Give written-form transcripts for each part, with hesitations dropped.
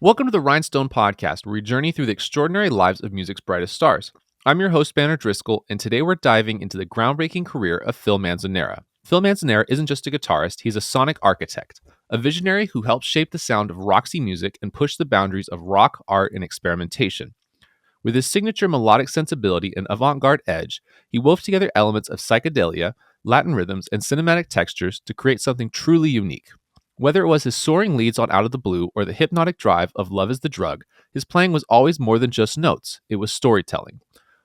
Welcome to the Rhinestone Podcast, where we journey through the extraordinary lives of music's brightest stars. I'm your host, Banner Driscoll, and today we're diving into the groundbreaking career of Phil Manzanera. Phil Manzanera isn't just a guitarist, he's a sonic architect, a visionary who helped shape the sound of Roxy music and push the boundaries of rock, art, and experimentation. With his signature melodic sensibility and avant-garde edge, he wove together elements of psychedelia, Latin rhythms, and cinematic textures to create something truly unique. Whether it was his soaring leads on Out of the Blue or the hypnotic drive of Love is the Drug, his playing was always more than just notes, it was storytelling.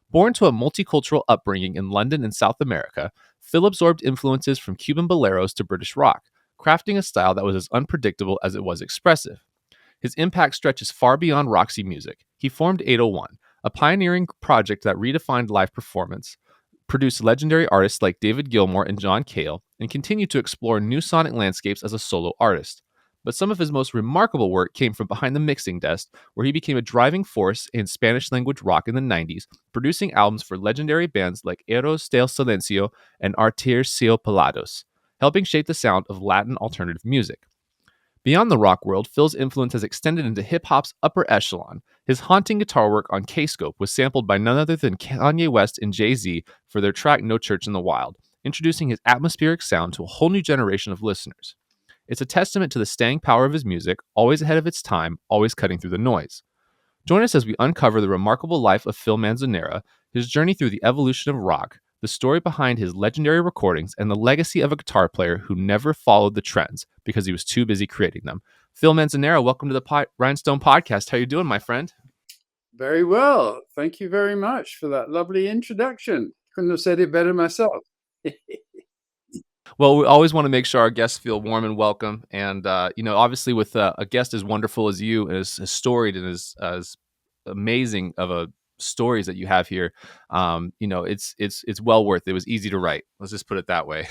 Born to a multicultural upbringing in London and South America, Phil absorbed influences from Cuban boleros to British rock, crafting a style that was as unpredictable as it was expressive. His impact stretches far beyond Roxy music. He formed 801, a pioneering project that redefined live performance, produced legendary artists like David Gilmour and Cale, and continued to explore new sonic landscapes as a solo artist. But some of his most remarkable work came from behind the mixing desk, where he became a driving force in Spanish language rock in the 90s, producing albums for legendary bands like Héroes del Silencio and Aterciopelados, helping shape the sound of Latin alternative music. Beyond the rock world, Phil's influence has extended into hip hop's upper echelon. His haunting guitar work on K-Scope was sampled by none other than Kanye West and Jay-Z for their track No Church in the Wild, introducing his atmospheric sound to a whole new generation of listeners. It's a testament to the staying power of his music, always ahead of its time, always cutting through the noise. Join us as we uncover the remarkable life of Phil Manzanera, his journey through the evolution of rock, the story behind his legendary recordings, and the legacy of a guitar player who never followed the trends because he was too busy creating them. Phil Manzanera, welcome to the Rhinestone Podcast. How you doing, my friend? Very well. Thank you very much for that lovely introduction. Couldn't have said it better myself. Well, we always want to make sure our guests feel warm and welcome. And, obviously with a guest as wonderful as you, and as storied and as amazing of a stories that you have here, it's well worth it. It was easy to write. Let's just put it that way.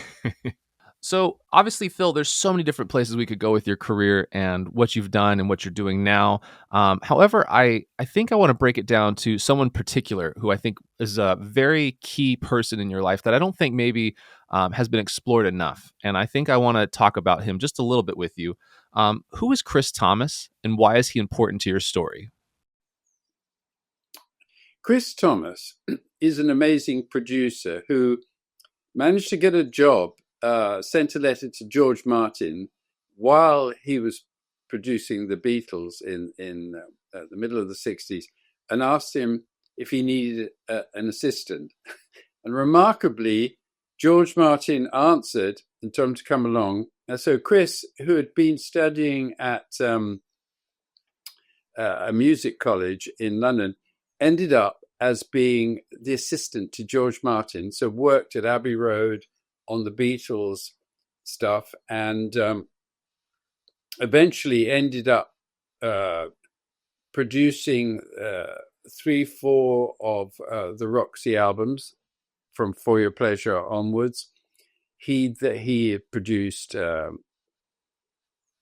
So obviously, Phil, there's so many different places we could go with your career and what you've done and what you're doing now. However, I think I want to break it down to someone particular who I think is a very key person in your life that I don't think maybe has been explored enough. And I think I want to talk about him just a little bit with you. Who is Chris Thomas, and why is he important to your story? Chris Thomas is an amazing producer who managed to get a job, sent a letter to George Martin while he was producing the Beatles in the middle of the 60s, and asked him if he needed an assistant. And remarkably, George Martin answered and told him to come along. And so Chris, who had been studying at a music college in London, ended up as being the assistant to George Martin, so worked at Abbey Road on the Beatles stuff, and eventually ended up producing 3-4 of the Roxy albums from For Your Pleasure onwards. He produced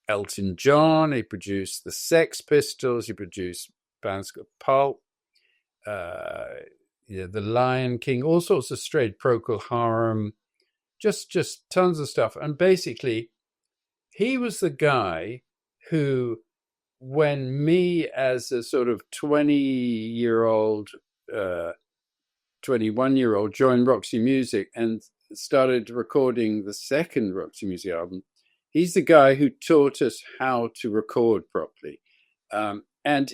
Elton John, he produced the Sex Pistols, he produced bands like Pulp, the Lion King, all sorts of straight, Procol Harum, just tons of stuff. And basically, he was the guy who, when me as a sort of 21-year-old joined Roxy Music and started recording the second Roxy Music album, he's the guy who taught us how to record properly. And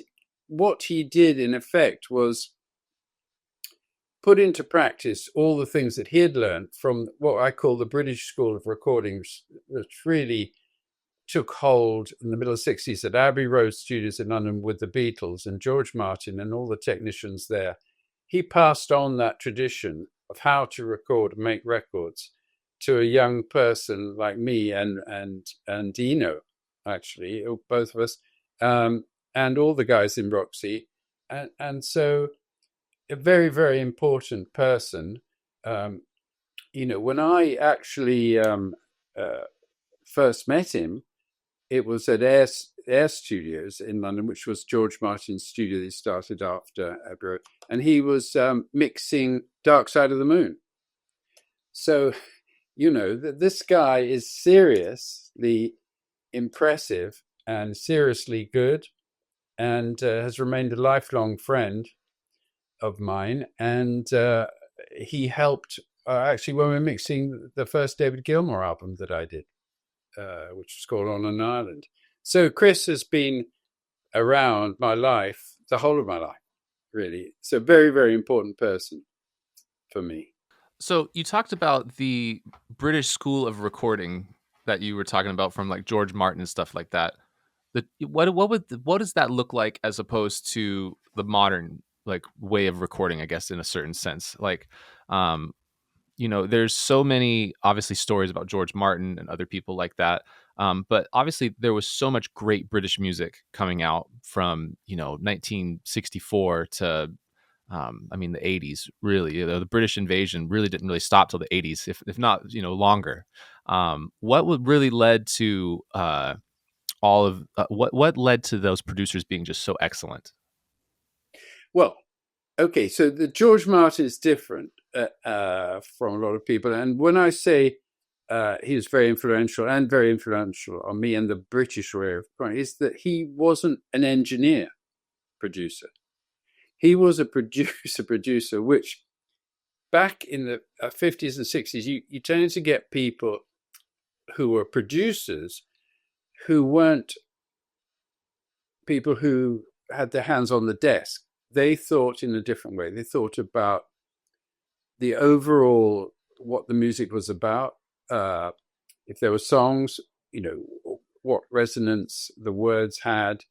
what he did, in effect, was put into practice all the things that he had learned from what I call the British School of Recording, which really took hold in the middle of the 60s at Abbey Road Studios in London with the Beatles and George Martin and all the technicians there. He passed on that tradition of how to record and make records to a young person like me and Dino, actually, both of us, and all the guys in Roxy. And so a very, very important person. When I actually first met him, it was at Air Studios in London, which was George Martin's studio he started after Abbey Road, and he was mixing Dark Side of the Moon. So, this guy is seriously impressive and seriously good. and has remained a lifelong friend of mine. And he helped actually when we were mixing the first David Gilmour album that I did, which was called On an Island. So Chris has been around my life, the whole of my life, really. So very, very important person for me. So you talked about the British school of recording that you were talking about from like George Martin and stuff like that. What does that look like as opposed to the modern like way of recording, I guess, in a certain sense? Like, um, there's so many obviously stories about George Martin and other people like that. But obviously there was so much great British music coming out from 1964 to the 80s. Really, the British invasion really didn't really stop till the 80s, if not longer. What would really led to all of what led to those producers being just so excellent? Well, okay, so the George Martin is different from a lot of people, and when I say he was very influential on me and the British way of recording, is that he wasn't an engineer producer. He was a producer, which back in the 50s and 60s, you tended to get people who were producers who weren't people who had their hands on the desk. They thought in a different way. They thought about the overall, what the music was about. If there were songs, what resonance the words had.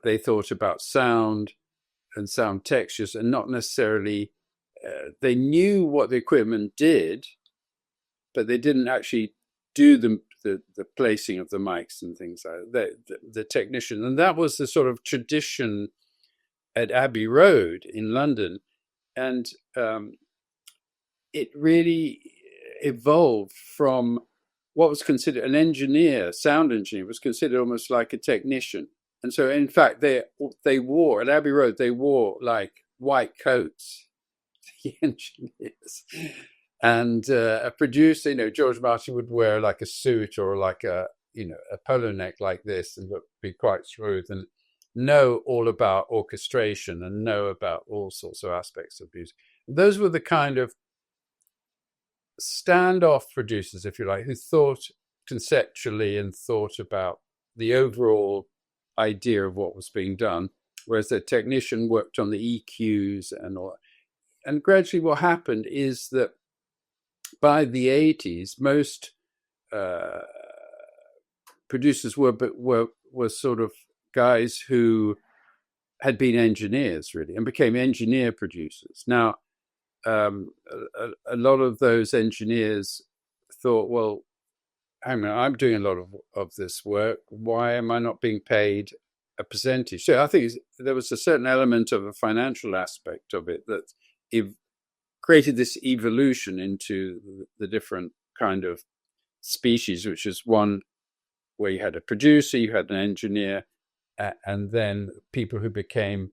They thought about sound and sound textures, and not necessarily. They knew what the equipment did, but they didn't actually do the placing of the mics and things like that. The technician, and that was the sort of tradition at Abbey Road in London, and it really evolved from what was considered an engineer, sound engineer, was considered almost like a technician. And so, in fact, they wore at Abbey Road, they wore like white coats, the engineers. And a producer, George Martin would wear like a suit or like a polo neck like this and be quite smooth and know all about orchestration and know about all sorts of aspects of music. Those were the kind of standoff producers, if you like, who thought conceptually and thought about the overall idea of what was being done, whereas the technician worked on the EQs and all. And gradually what happened is that by the 80s, most producers were sort of guys who had been engineers, really, and became engineer producers. Now, a lot of those engineers thought, well, hang on, I'm doing a lot of this work. Why am I not being paid a percentage? So I think there was a certain element of a financial aspect of it that created this evolution into the different kind of species, which is one where you had a producer, you had an engineer, and then people who became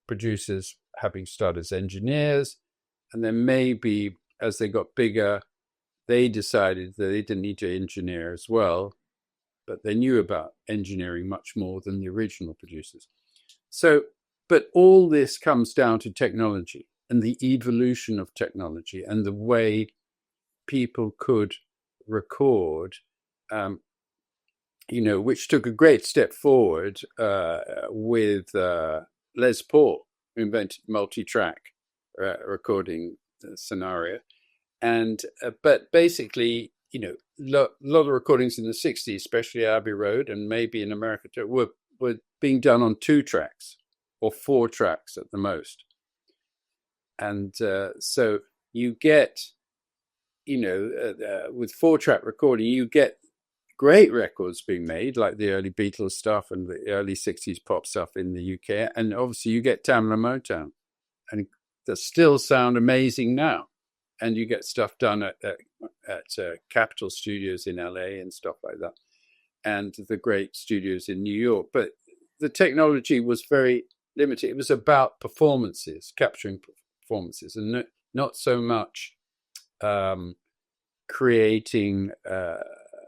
producers having started as engineers. And then maybe as they got bigger, they decided that they didn't need to engineer as well, but they knew about engineering much more than the original producers. So, but all this comes down to technology and the evolution of technology and the way people could record, which took a great step forward with Les Paul, who invented multi-track recording scenario. And but basically, lot of recordings in the 60s, especially Abbey Road and maybe in America too, were being done on 2 tracks or 4 tracks at the most. And so you get, with 4-track recording, you get great records being made, like the early Beatles stuff and the early 60s pop stuff in the UK. And obviously you get Tamla Motown, and that still sound amazing now. And you get stuff done at Capitol Studios in LA and stuff like that, and the great studios in New York. But the technology was very limited. It was about performances, capturing performances, and not so much creating,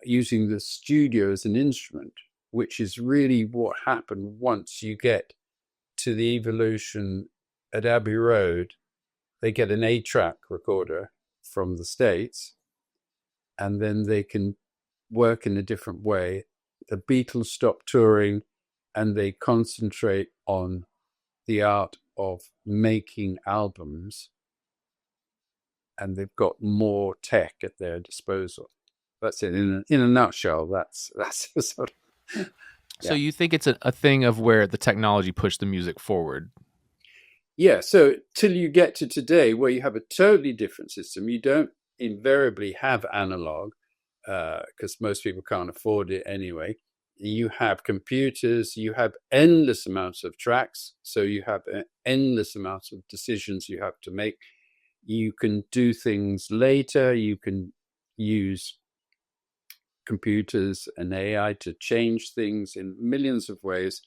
using the studio as an instrument, which is really what happened once you get to the evolution at Abbey Road. They get an 8-track recorder from the States, and then they can work in a different way. The Beatles stop touring, and they concentrate on the art of making albums, and they've got more tech at their disposal. That's it in a nutshell. That's the sort of. So you think it's a thing of where the technology pushed the music forward? Yeah. So till you get to today, where you have a totally different system, you don't invariably have analog because most people can't afford it anyway. You have computers, you have endless amounts of tracks, so you have endless amounts of decisions you have to make. You can do things later, you can use computers and AI to change things in millions of ways.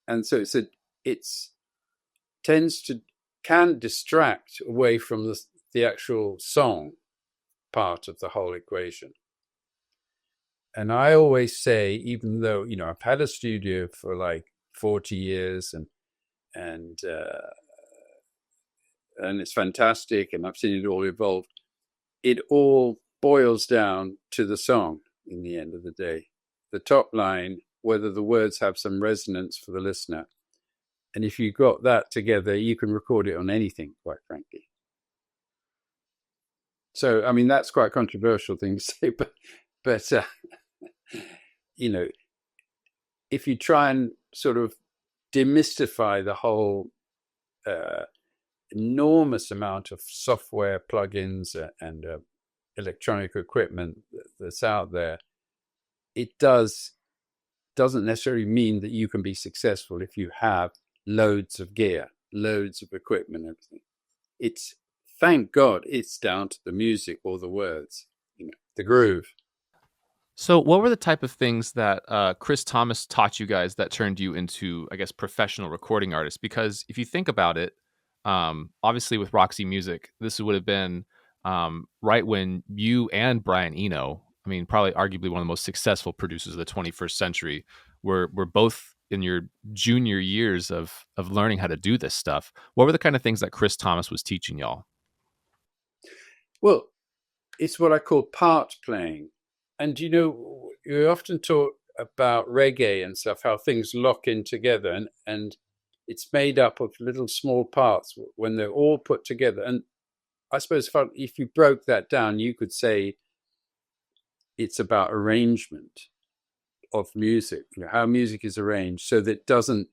And so it's can distract away from the actual song part of the whole equation. And I always say, even though, I've had a studio for like 40 years and it's fantastic, and I've seen it all evolve, it all boils down to the song in the end of the day. The top line, whether the words have some resonance for the listener. And if you got that together, you can record it on anything, quite frankly. So, I mean, that's quite a controversial thing to say, but if you try and sort of demystify the whole enormous amount of software plugins and electronic equipment that's out there, it doesn't necessarily mean that you can be successful if you have loads of gear, loads of equipment, everything. It's, thank God, it's down to the music or the words, the groove. So what were the type of things that Chris Thomas taught you guys that turned you into, I guess, professional recording artists? Because if you think about it, obviously with Roxy Music, this would have been right when you and Brian Eno, I mean, probably arguably one of the most successful producers of the 21st century, were both in your junior years of learning how to do this stuff. What were the kind of things that Chris Thomas was teaching y'all? Well, it's what I call part playing. And you often talk about reggae and stuff, how things lock in together, and it's made up of little small parts when they're all put together. And I suppose if you broke that down, you could say it's about arrangement of music, how music is arranged so that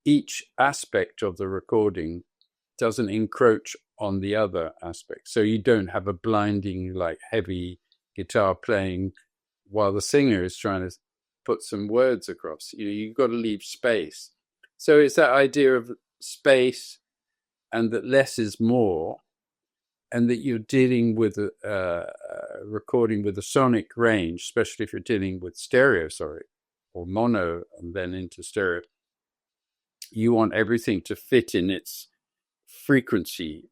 each aspect of the recording doesn't encroach on the other aspect. So you don't have a blinding, like heavy guitar playing while the singer is trying to put some words across. You've got to leave space. So it's that idea of space, and that less is more, and that you're dealing with recording with a sonic range, especially if you're dealing with stereo, or mono and then into stereo. You want everything to fit in its frequency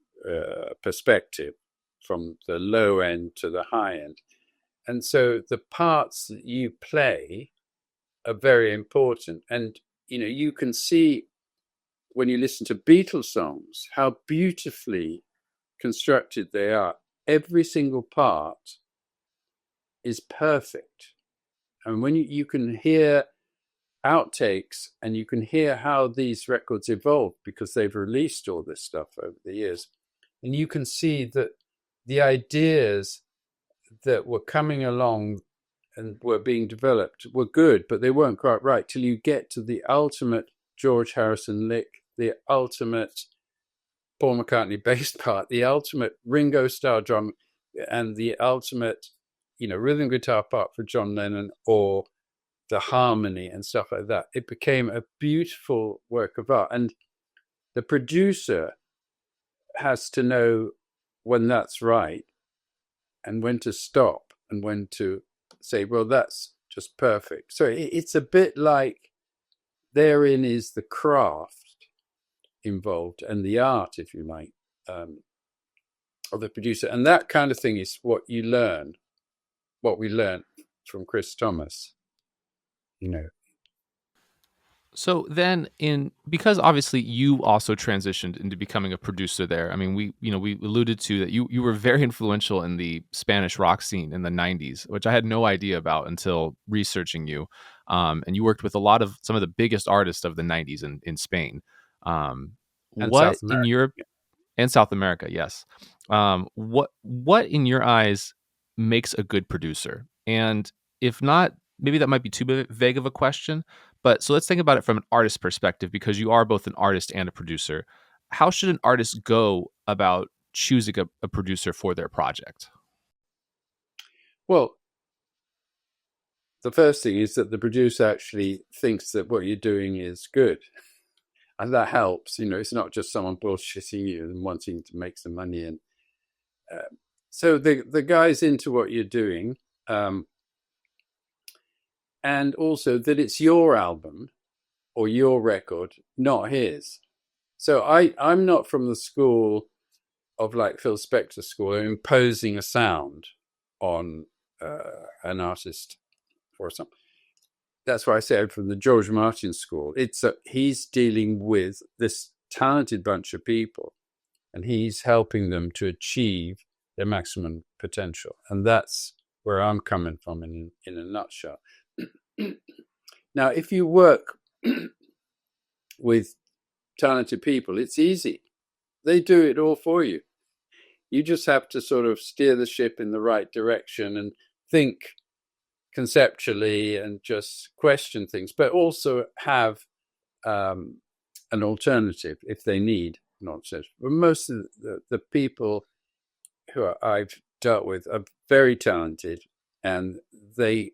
perspective from the low end to the high end. And so the parts that you play are very important. And, you can see when you listen to Beatles songs, how beautifully constructed they are. Every single part is perfect. And when you can hear outtakes, and you can hear how these records evolved because they've released all this stuff over the years, and you can see that the ideas that were coming along and were being developed were good, but they weren't quite right till you get to the ultimate George Harrison lick, the ultimate Paul McCartney bass part, the ultimate Ringo style drum, and the ultimate, rhythm guitar part for John Lennon, or the harmony and stuff like that. It became a beautiful work of art. And the producer has to know when that's right and when to stop and when to say, well, that's just perfect. So it's a bit like therein is the craft involved and the art, if you like, of the producer. And that kind of thing is what we learned from Chris Thomas. So then because obviously you also transitioned into becoming a producer there. I mean, we alluded to that you were very influential in the Spanish rock scene in the 90s, which I had no idea about until researching you. And you worked with a lot of some of the biggest artists of the 90s in Spain. Um, and what South in America. Europe and South America, yes. What in your eyes makes a good producer? And if not, maybe that might be too vague of a question. But so let's think about it from an artist perspective, because you are both an artist and a producer. How should an artist go about choosing a producer for their project? Well, the first thing is that the producer actually thinks that what you're doing is good. And that helps. It's not just someone bullshitting you and wanting to make some money. And so the guy's into what you're doing. Um, and also that it's your album or your record, not his. So I'm not from the school of like Phil Spector school, imposing a sound on an artist or something. That's why I say I'm from the George Martin school. He's dealing with this talented bunch of people, and he's helping them to achieve their maximum potential, and that's where I'm coming from in a nutshell. Now, if you work with talented people, it's easy. They do it all for you. You just have to sort of steer the ship in the right direction and think conceptually and just question things, but also have an alternative if they need an alternative. But most of the people I've dealt with are very talented, and they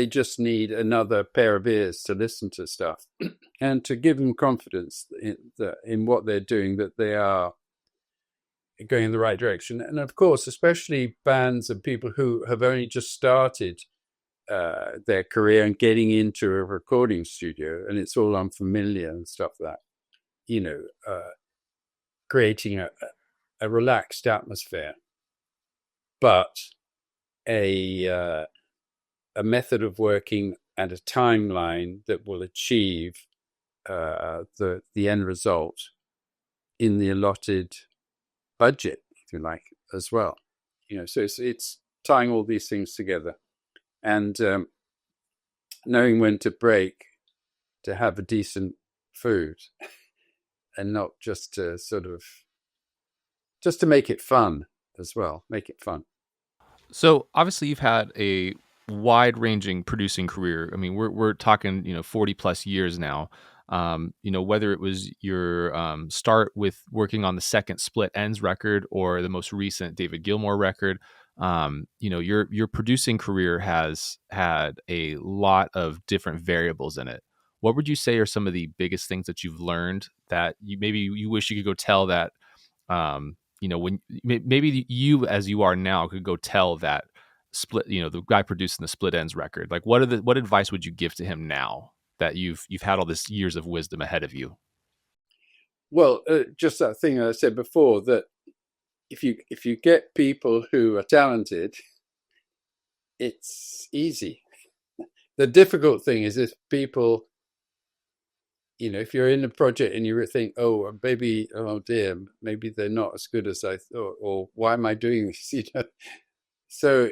just need another pair of ears to listen to stuff and to give them confidence in what they're doing, that they are going in the right direction. And of course, especially bands and people who have only just started their career and getting into a recording studio, and it's all unfamiliar and stuff like that, creating a relaxed atmosphere, but a method of working and a timeline that will achieve the end result in the allotted budget, if you like, as well. So it's tying all these things together and knowing when to break to have a decent food and not just to just to make it fun as well. Make it fun. So obviously you've had a wide-ranging producing career. I mean, we're talking 40 plus years now. Whether it was your start with working on the second Split Ends record or the most recent David Gilmour record, your producing career has had a lot of different variables in it. What would you say are some of the biggest things that you've learned that you wish you could go tell that when maybe you as you are now could go tell that the guy producing the Split Ends record, like what advice would you give to him now that you've had all this years of wisdom ahead of you? Well, just that thing I said before, that if you get people who are talented, it's easy. The difficult thing is if people, if you're in a project and you think, oh, maybe, oh dear, maybe they're not as good as I thought, or why am I doing this? So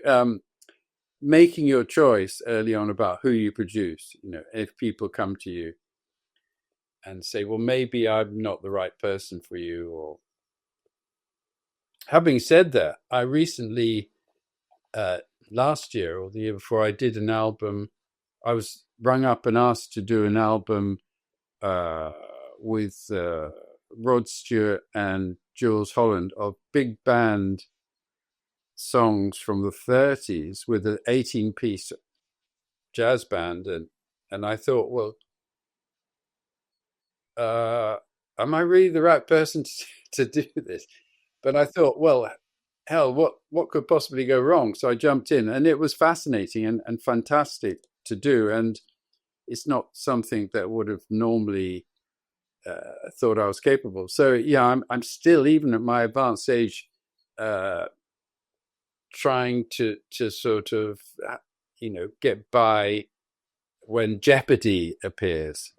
making your choice early on about who you produce, if people come to you and say, well, maybe I'm not the right person for you. Or having said that, I recently, last year or the year before, I did an album. I was rung up and asked to do an album with Rod Stewart and Jules Holland of big band songs from the 30s with an 18-piece jazz band. And I thought, well, am I really the right person to do this? But I thought, well, hell, what could possibly go wrong? So I jumped in, and it was fascinating and fantastic to do. And it's not something that would have normally thought I was capable. So yeah, I'm still, even at my advanced age, trying to sort of get by when Jeopardy appears.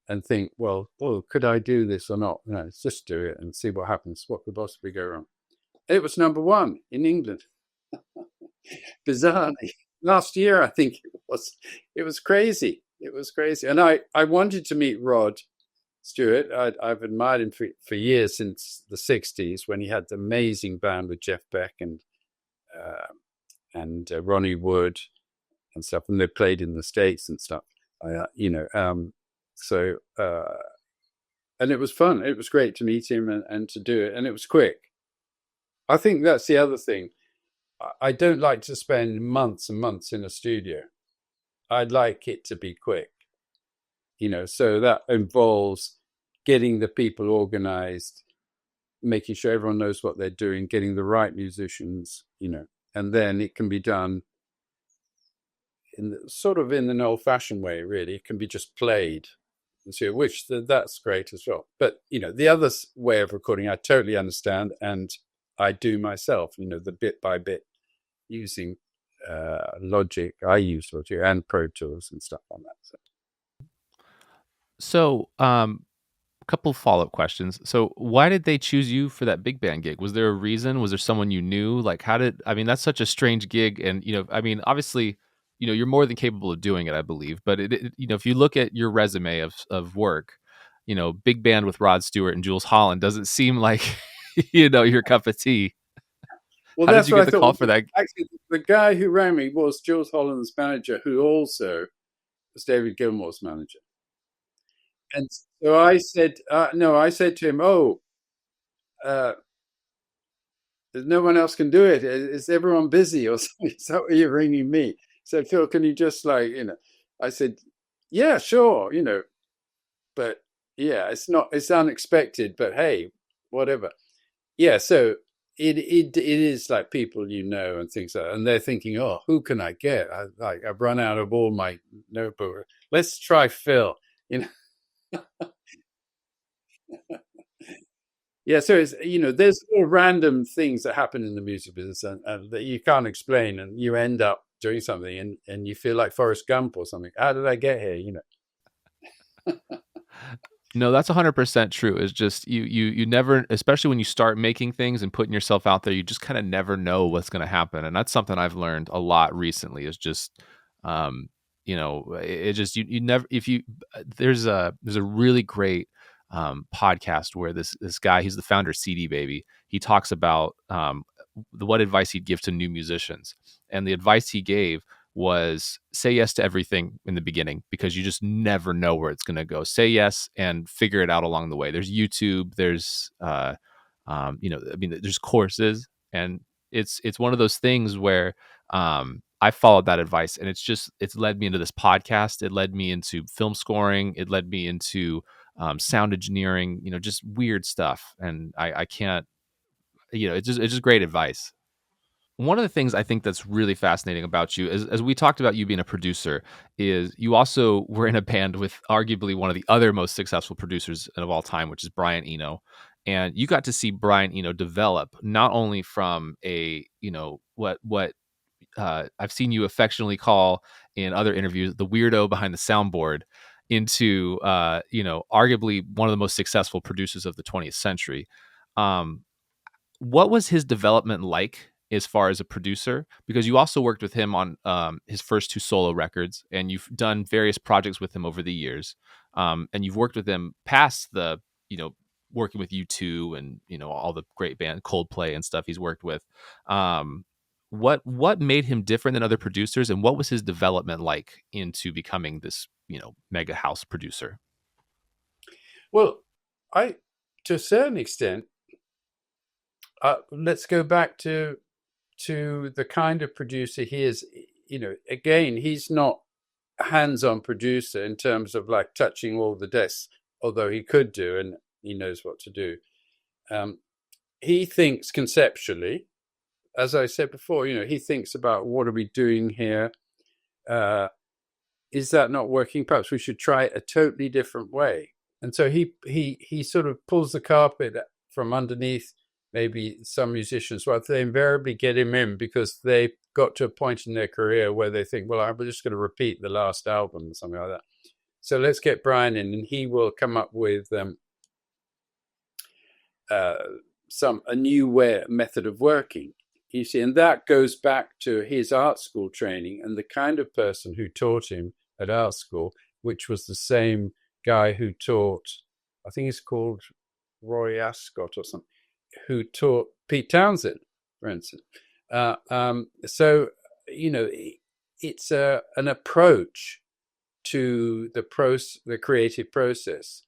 and think, well, could I do this or not? No, let's just do it and see what happens. What could possibly go wrong? It was number one in England. Bizarrely, last year I think it was. It was crazy. It was crazy, and I wanted to meet Rod Stewart. I've admired him for years, since the '60s, when he had the amazing band with Jeff Beck and Ronnie Wood and stuff, and they played in the States and stuff. So and it was fun. It was great to meet him and to do it, and it was quick. I think that's the other thing. I don't like to spend months and months in a studio. I'd like it to be quick, so that involves getting the people organized, making sure everyone knows what they're doing, getting the right musicians, and then it can be done in an old-fashioned way. Really, it can be just played, so which that's great as well. But the other way of recording, I totally understand, and I do myself. The bit by bit, using Logic. I use Logic and Pro Tools and stuff on that. So, a couple follow-up questions. So, why did they choose you for that big band gig? Was there a reason? Was there someone you knew? Like, I mean, that's such a strange gig, and I mean, obviously, you're more than capable of doing it, I believe. But if you look at your resume of work, big band with Rod Stewart and Jules Holland doesn't seem like your cup of tea. Well, How did that's you what get I the call thought. for that? Actually, the guy who rang me was Jules Holland's manager, who also was David Gilmour's manager. And so I said, no, I said to him, uh, no one else can do it. Is everyone busy or something? Is that why you're ringing me? He said, Phil, can you just I said, yeah, sure, but yeah, it's unexpected, but hey, whatever. Yeah, so it is like people and things like that, and they're thinking, oh, who can I get? I've run out of all my notebook. Let's try Phil. Yeah, so it's there's all random things that happen in the music business and that you can't explain, and you end up doing something and you feel like Forrest Gump or something. How did I get here? No, that's 100% true. It's just you never, especially when you start making things and putting yourself out there, you just kind of never know what's going to happen. And that's something I've learned a lot recently is just um it just you never if you there's a really great podcast where this guy, he's the founder of CD Baby. He talks about what advice he'd give to new musicians. And the advice he gave was say yes to everything in the beginning because you just never know where it's going to go. Say yes and figure it out along the way. There's YouTube, there's I mean, there's courses, and it's one of those things where I followed that advice, and it's led me into this podcast. It led me into film scoring. It led me into sound engineering. Just weird stuff, and I can't. It's just great advice. One of the things I think that's really fascinating about you, as we talked about you being a producer, is you also were in a band with arguably one of the other most successful producers of all time, which is Brian Eno. And you got to see Brian Eno develop not only from what I've seen you affectionately call in other interviews the weirdo behind the soundboard into arguably one of the most successful producers of the 20th century. Um, what was his development like as far as a producer? Because you also worked with him on his first two solo records, and you've done various projects with him over the years. And you've worked with him past the, working with U2 and, all the great band Coldplay and stuff he's worked with. What made him different than other producers, and what was his development like into becoming this, mega house producer? Well, to a certain extent, let's go back to the kind of producer he is. Again, he's not a hands-on producer in terms of like touching all the desks, although he could do, and he knows what to do. He thinks conceptually, as I said before. He thinks about what are we doing here? Is that not working? Perhaps we should try it a totally different way. And so he sort of pulls the carpet from underneath maybe some musicians. Well, they invariably get him in because they got to a point in their career where they think, well, I'm just going to repeat the last album or something like that. So let's get Brian in, and he will come up with uh, a new method of working. You see, and that goes back to his art school training and the kind of person who taught him at art school, which was the same guy who taught, I think he's called Roy Ascott or something, who taught Pete Townsend, for instance. So, it's an approach to the creative process,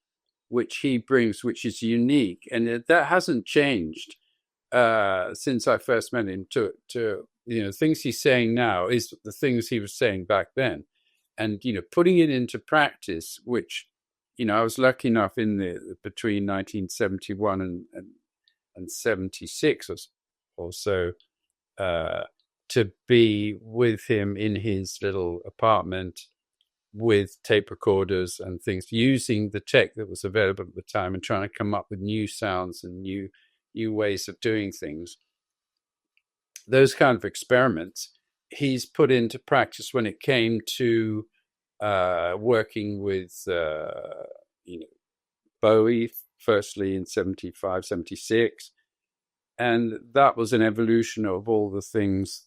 which he brings, which is unique, and that hasn't changed since I first met him. To things he's saying now is the things he was saying back then, and putting it into practice, which I was lucky enough in the between 1971 and 76 or so to be with him in his little apartment with tape recorders and things, using the tech that was available at the time and trying to come up with new sounds and new ways of doing things. Those kind of experiments he's put into practice when it came to working with Bowie, firstly in 75, 76. And that was an evolution of all the things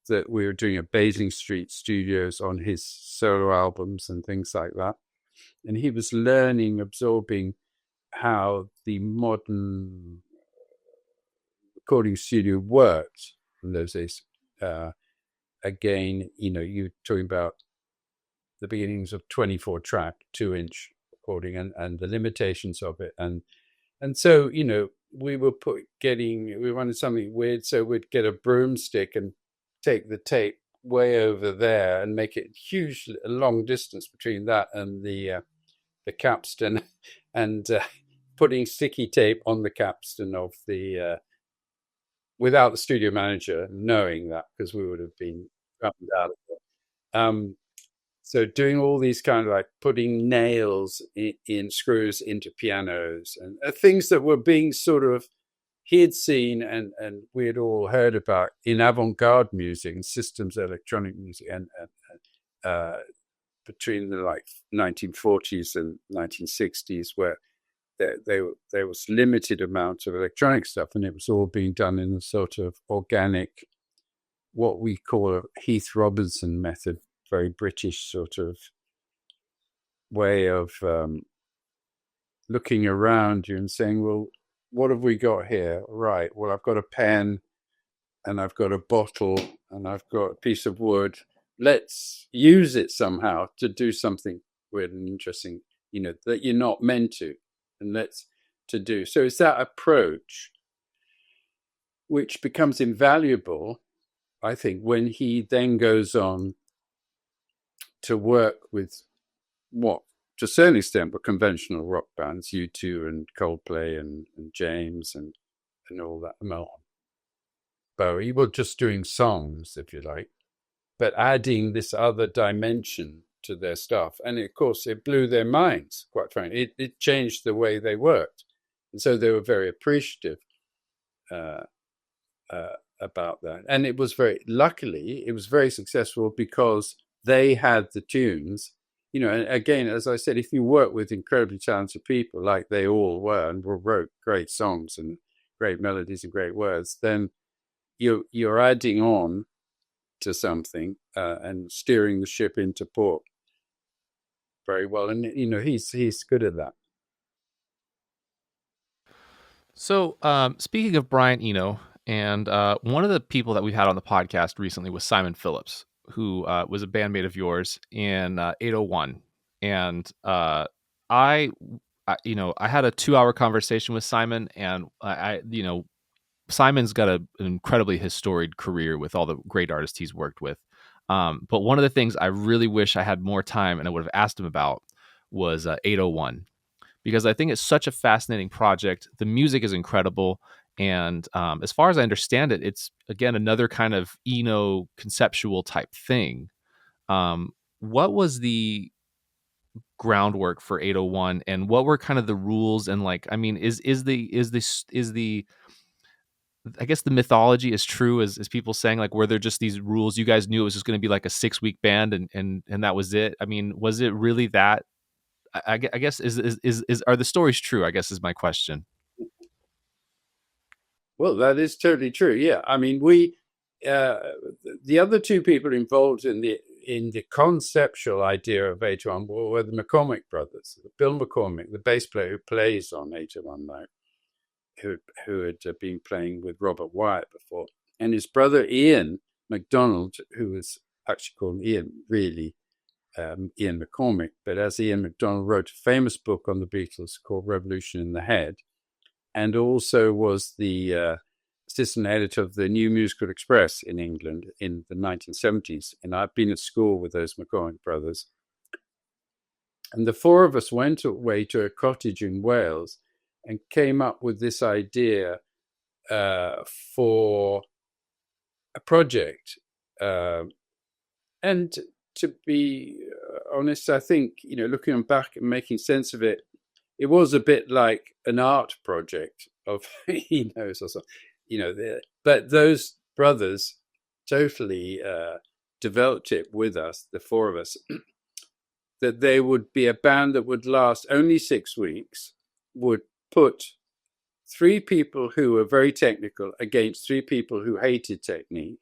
that we were doing at Basing Street Studios on his solo albums and things like that. And he was learning, absorbing how the modern recording studio worked in those days. Again, you're talking about the beginnings of 24-track, 2-inch recording and the limitations of it. And so, we wanted something weird, so we'd get a broomstick and take the tape way over there and make it a long distance between that and the capstan, and putting sticky tape on the capstan of the without the studio manager knowing that, because we would have been out of it. So doing all these kind of like putting nails in screws into pianos and things that were being sort of he had seen and we had all heard about in avant-garde music and systems electronic music and between the 1940s and 1960s, where there was limited amount of electronic stuff, and it was all being done in a sort of organic, what we call a Heath Robinson method, very British sort of way of looking around you and saying, well, what have we got here? Right, well, I've got a pen and I've got a bottle and I've got a piece of wood. Let's use it somehow to do something weird and interesting, that you're not meant to, and to do. So it's that approach which becomes invaluable, I think, when he then goes on to work with what, to a certain extent, were conventional rock bands, U2 and Coldplay and James and all that. Bowie were just doing songs, if you like, but adding this other dimension to their stuff. And of course, it blew their minds, quite frankly. It changed the way they worked. And so they were very appreciative about that. And it was luckily, it was very successful because they had the tunes. And again, as I said, if you work with incredibly talented people, like they all were, and wrote great songs and great melodies and great words, then you're adding on to something and steering the ship into port very well. And he's good at that. So, speaking of Brian Eno, and one of the people that we've had on the podcast recently was Simon Phillips, who was a bandmate of yours in 801. And I had a 2-hour conversation with Simon, and Simon's got an incredibly historied career with all the great artists he's worked with. But one of the things I really wish I had more time and I would have asked him about was 801, because I think it's such a fascinating project. The music is incredible. And as far as I understand it, it's, again, another kind of Eno conceptual type thing. What was the groundwork for 801, and what were kind of the rules? And is the I guess the mythology is true, as people saying, like, were there just these rules? You guys knew it was just going to be like a 6-week band and that was it. I mean, was it really that I guess is are the stories true? I guess is my question. Well, that is totally true. Yeah, I mean, uh, the other two people involved in the conceptual idea of A21 were the McCormick brothers, Bill McCormick, the bass player who plays on A21 Live, who had been playing with Robert Wyatt before, and his brother Ian MacDonald, who was actually called Ian, really Ian McCormick, but as Ian MacDonald wrote a famous book on the Beatles called Revolution in the Head, and also was the assistant editor of the New Musical Express in England in the 1970s. And I've been at school with those McCormick brothers. And the four of us went away to a cottage in Wales and came up with this idea for a project. And to be honest, I think, looking back and making sense of it, it was a bit like an art project of or something, but those brothers totally developed it with us, the four of us, that they would be a band that would last only 6 weeks, would put 3 people who were very technical against 3 people who hated technique,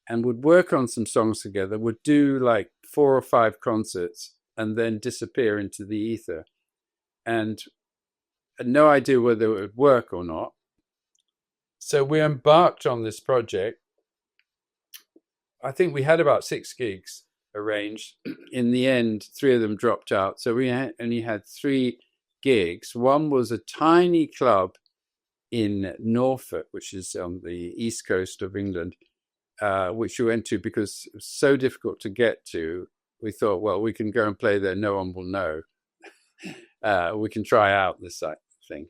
and would work on some songs together, would do like 4 or 5 concerts, and then disappear into the ether. And had no idea whether it would work or not. So we embarked on this project. I think we had about 6 gigs arranged. In the end, 3 of them dropped out. So we only had 3 gigs. One was a tiny club in Norfolk, which is on the east coast of England, which we went to because it was so difficult to get to. We thought, well, we can go and play there. No one will know. We can try out this thing.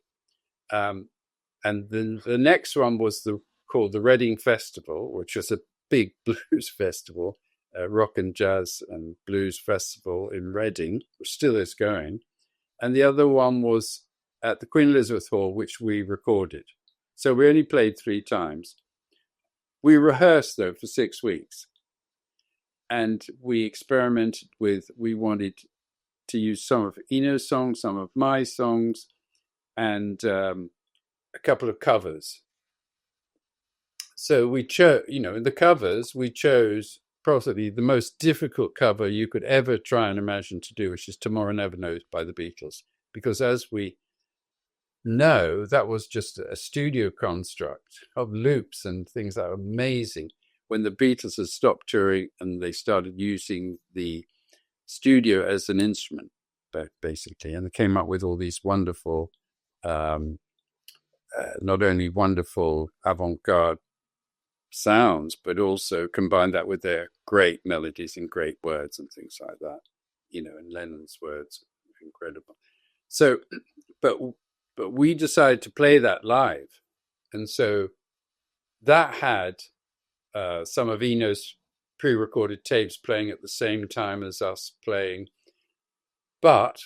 And then the next one was called the Reading Festival, which was a big blues festival, rock and jazz and blues festival in Reading, which still is going. And the other one was at the Queen Elizabeth Hall, which we recorded. So we only played 3 times. We rehearsed, though, for 6 weeks. And we experimented we wanted to use some of Eno's songs, some of my songs, and a couple of covers. So we chose, in the covers, we chose probably the most difficult cover you could ever try and imagine to do, which is Tomorrow Never Knows by the Beatles. Because as we know, that was just a studio construct of loops and things that were amazing. When the Beatles had stopped touring and they started using the studio as an instrument, basically, and they came up with all these wonderful, not only wonderful avant-garde sounds, but also combined that with their great melodies and great words and things like that, and Lennon's words, incredible. So, but we decided to play that live, and so that had some of Eno's pre-recorded tapes playing at the same time as us playing. But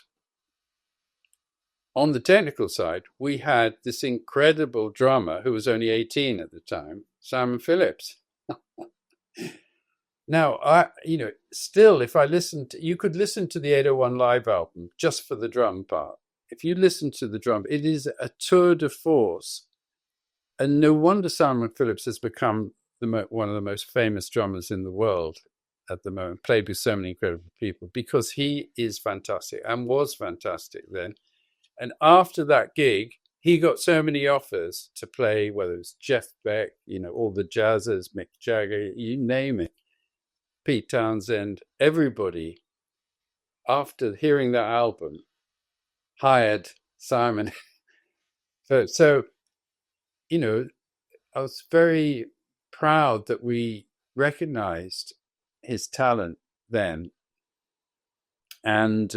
on the technical side, we had this incredible drummer who was only 18 at the time, Simon Phillips. Now, still, if I listened, you could listen to the 801 Live album just for the drum part. If you listen to the drum, it is a tour de force. And no wonder Simon Phillips has become one of the most famous drummers in the world at the moment, played with so many incredible people, because he is fantastic and was fantastic then. And after that gig, he got so many offers to play, whether it was Jeff Beck, all the jazzers, Mick Jagger, you name it, Pete Townsend, everybody, after hearing that album, hired Simon. So, I was very proud that we recognized his talent then. And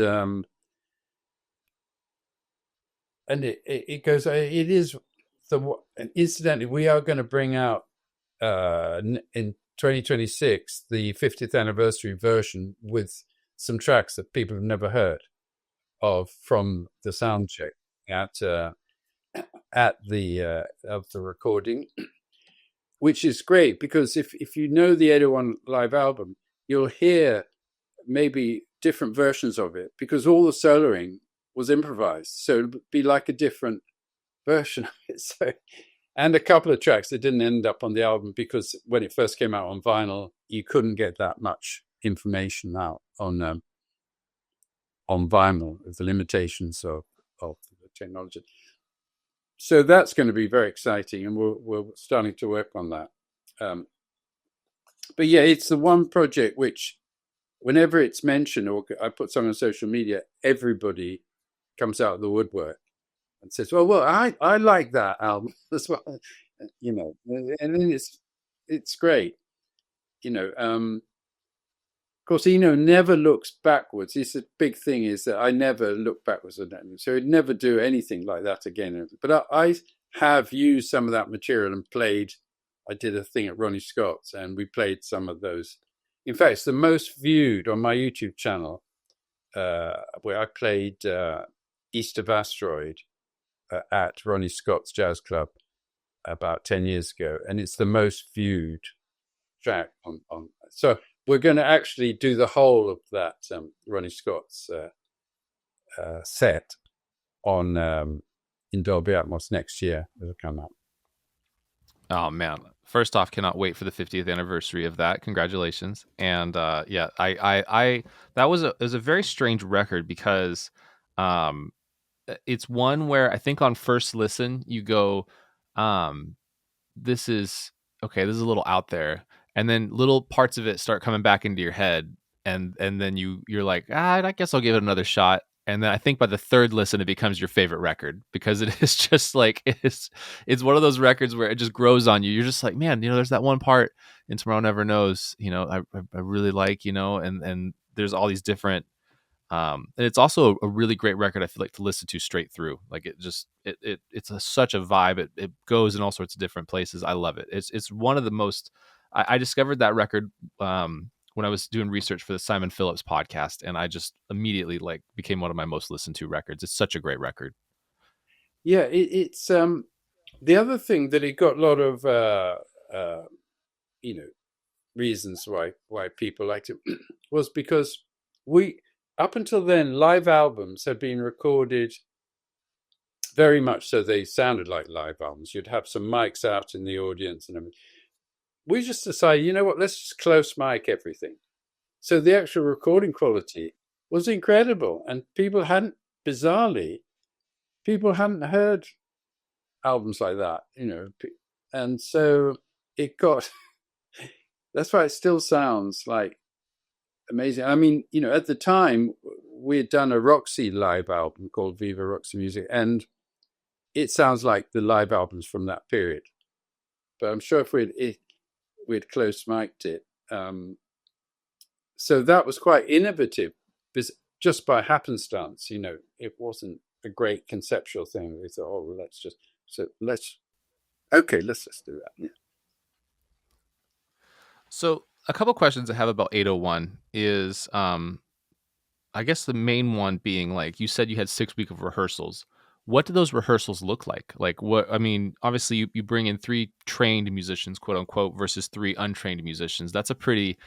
it goes, it is incidentally, we are going to bring out in 2026 the 50th anniversary version with some tracks that people have never heard of from the sound check at the of the recording, which is great because if you know the 801 Live album, you'll hear maybe different versions of it because all the soloing was improvised. So it'd be like a different version of it. So, and a couple of tracks that didn't end up on the album because when it first came out on vinyl, you couldn't get that much information out on vinyl with the limitations of the technology. So that's going to be very exciting, and we're starting to work on that. But yeah, it's the one project which, whenever it's mentioned or I put something on social media, everybody comes out of the woodwork and says, "Well, I like that album as well," and then it's great, Of course, Eno never looks backwards. It's a big thing is that I never look backwards at that. So I'd never do anything like that again. But I have used some of that material and played. I did a thing at Ronnie Scott's and we played some of those. In fact, it's the most viewed on my YouTube channel where I played East of Asteroid at Ronnie Scott's Jazz Club about 10 years ago. And it's the most viewed track on. So we're going to actually do the whole of that Ronnie Scott's set on in Dolby Atmos next year. It'll come out. Oh man! First off, cannot wait for the 50th anniversary of that. Congratulations! And yeah, I that was a very strange record because it's one where I think on first listen you go, this is okay. This is a little out there, and then little parts of it start coming back into your head, and then you're like, I guess I'll give it another shot. And then I think by the third listen, it becomes your favorite record because it is just like it's one of those records where it just grows on you. You're just like, man, there's that one part in Tomorrow Never Knows, I really like, and there's all these different. And it's also a really great record. I feel like to listen to straight through. Like it's such a vibe. It goes in all sorts of different places. I love it. It's one of the most. I discovered that record when I was doing research for the Simon Phillips podcast, and I just immediately became one of my most listened to records. It's such a great record. Yeah, it's the other thing that it got a lot of reasons why people liked it was because up until then, live albums had been recorded very much so they sounded like live albums. You'd have some mics out in the audience and everything. We just decided, you know what, let's just close mic everything. So the actual recording quality was incredible. And people hadn't heard albums like that, And so it got, that's why it still sounds like amazing. I mean, at the time we had done a Roxy live album called Viva Roxy Music, and it sounds like the live albums from that period. But I'm sure if we'd close mic'd it. So that was quite innovative, because just by happenstance, it wasn't a great conceptual thing. We thought, let's just do that. Yeah. So a couple questions I have about 801 is, I guess the main one being, like you said, you had 6 weeks of rehearsals. What do those rehearsals look like? Like what, I mean, obviously you bring in 3 trained musicians, quote unquote, versus 3 untrained musicians. That's a pretty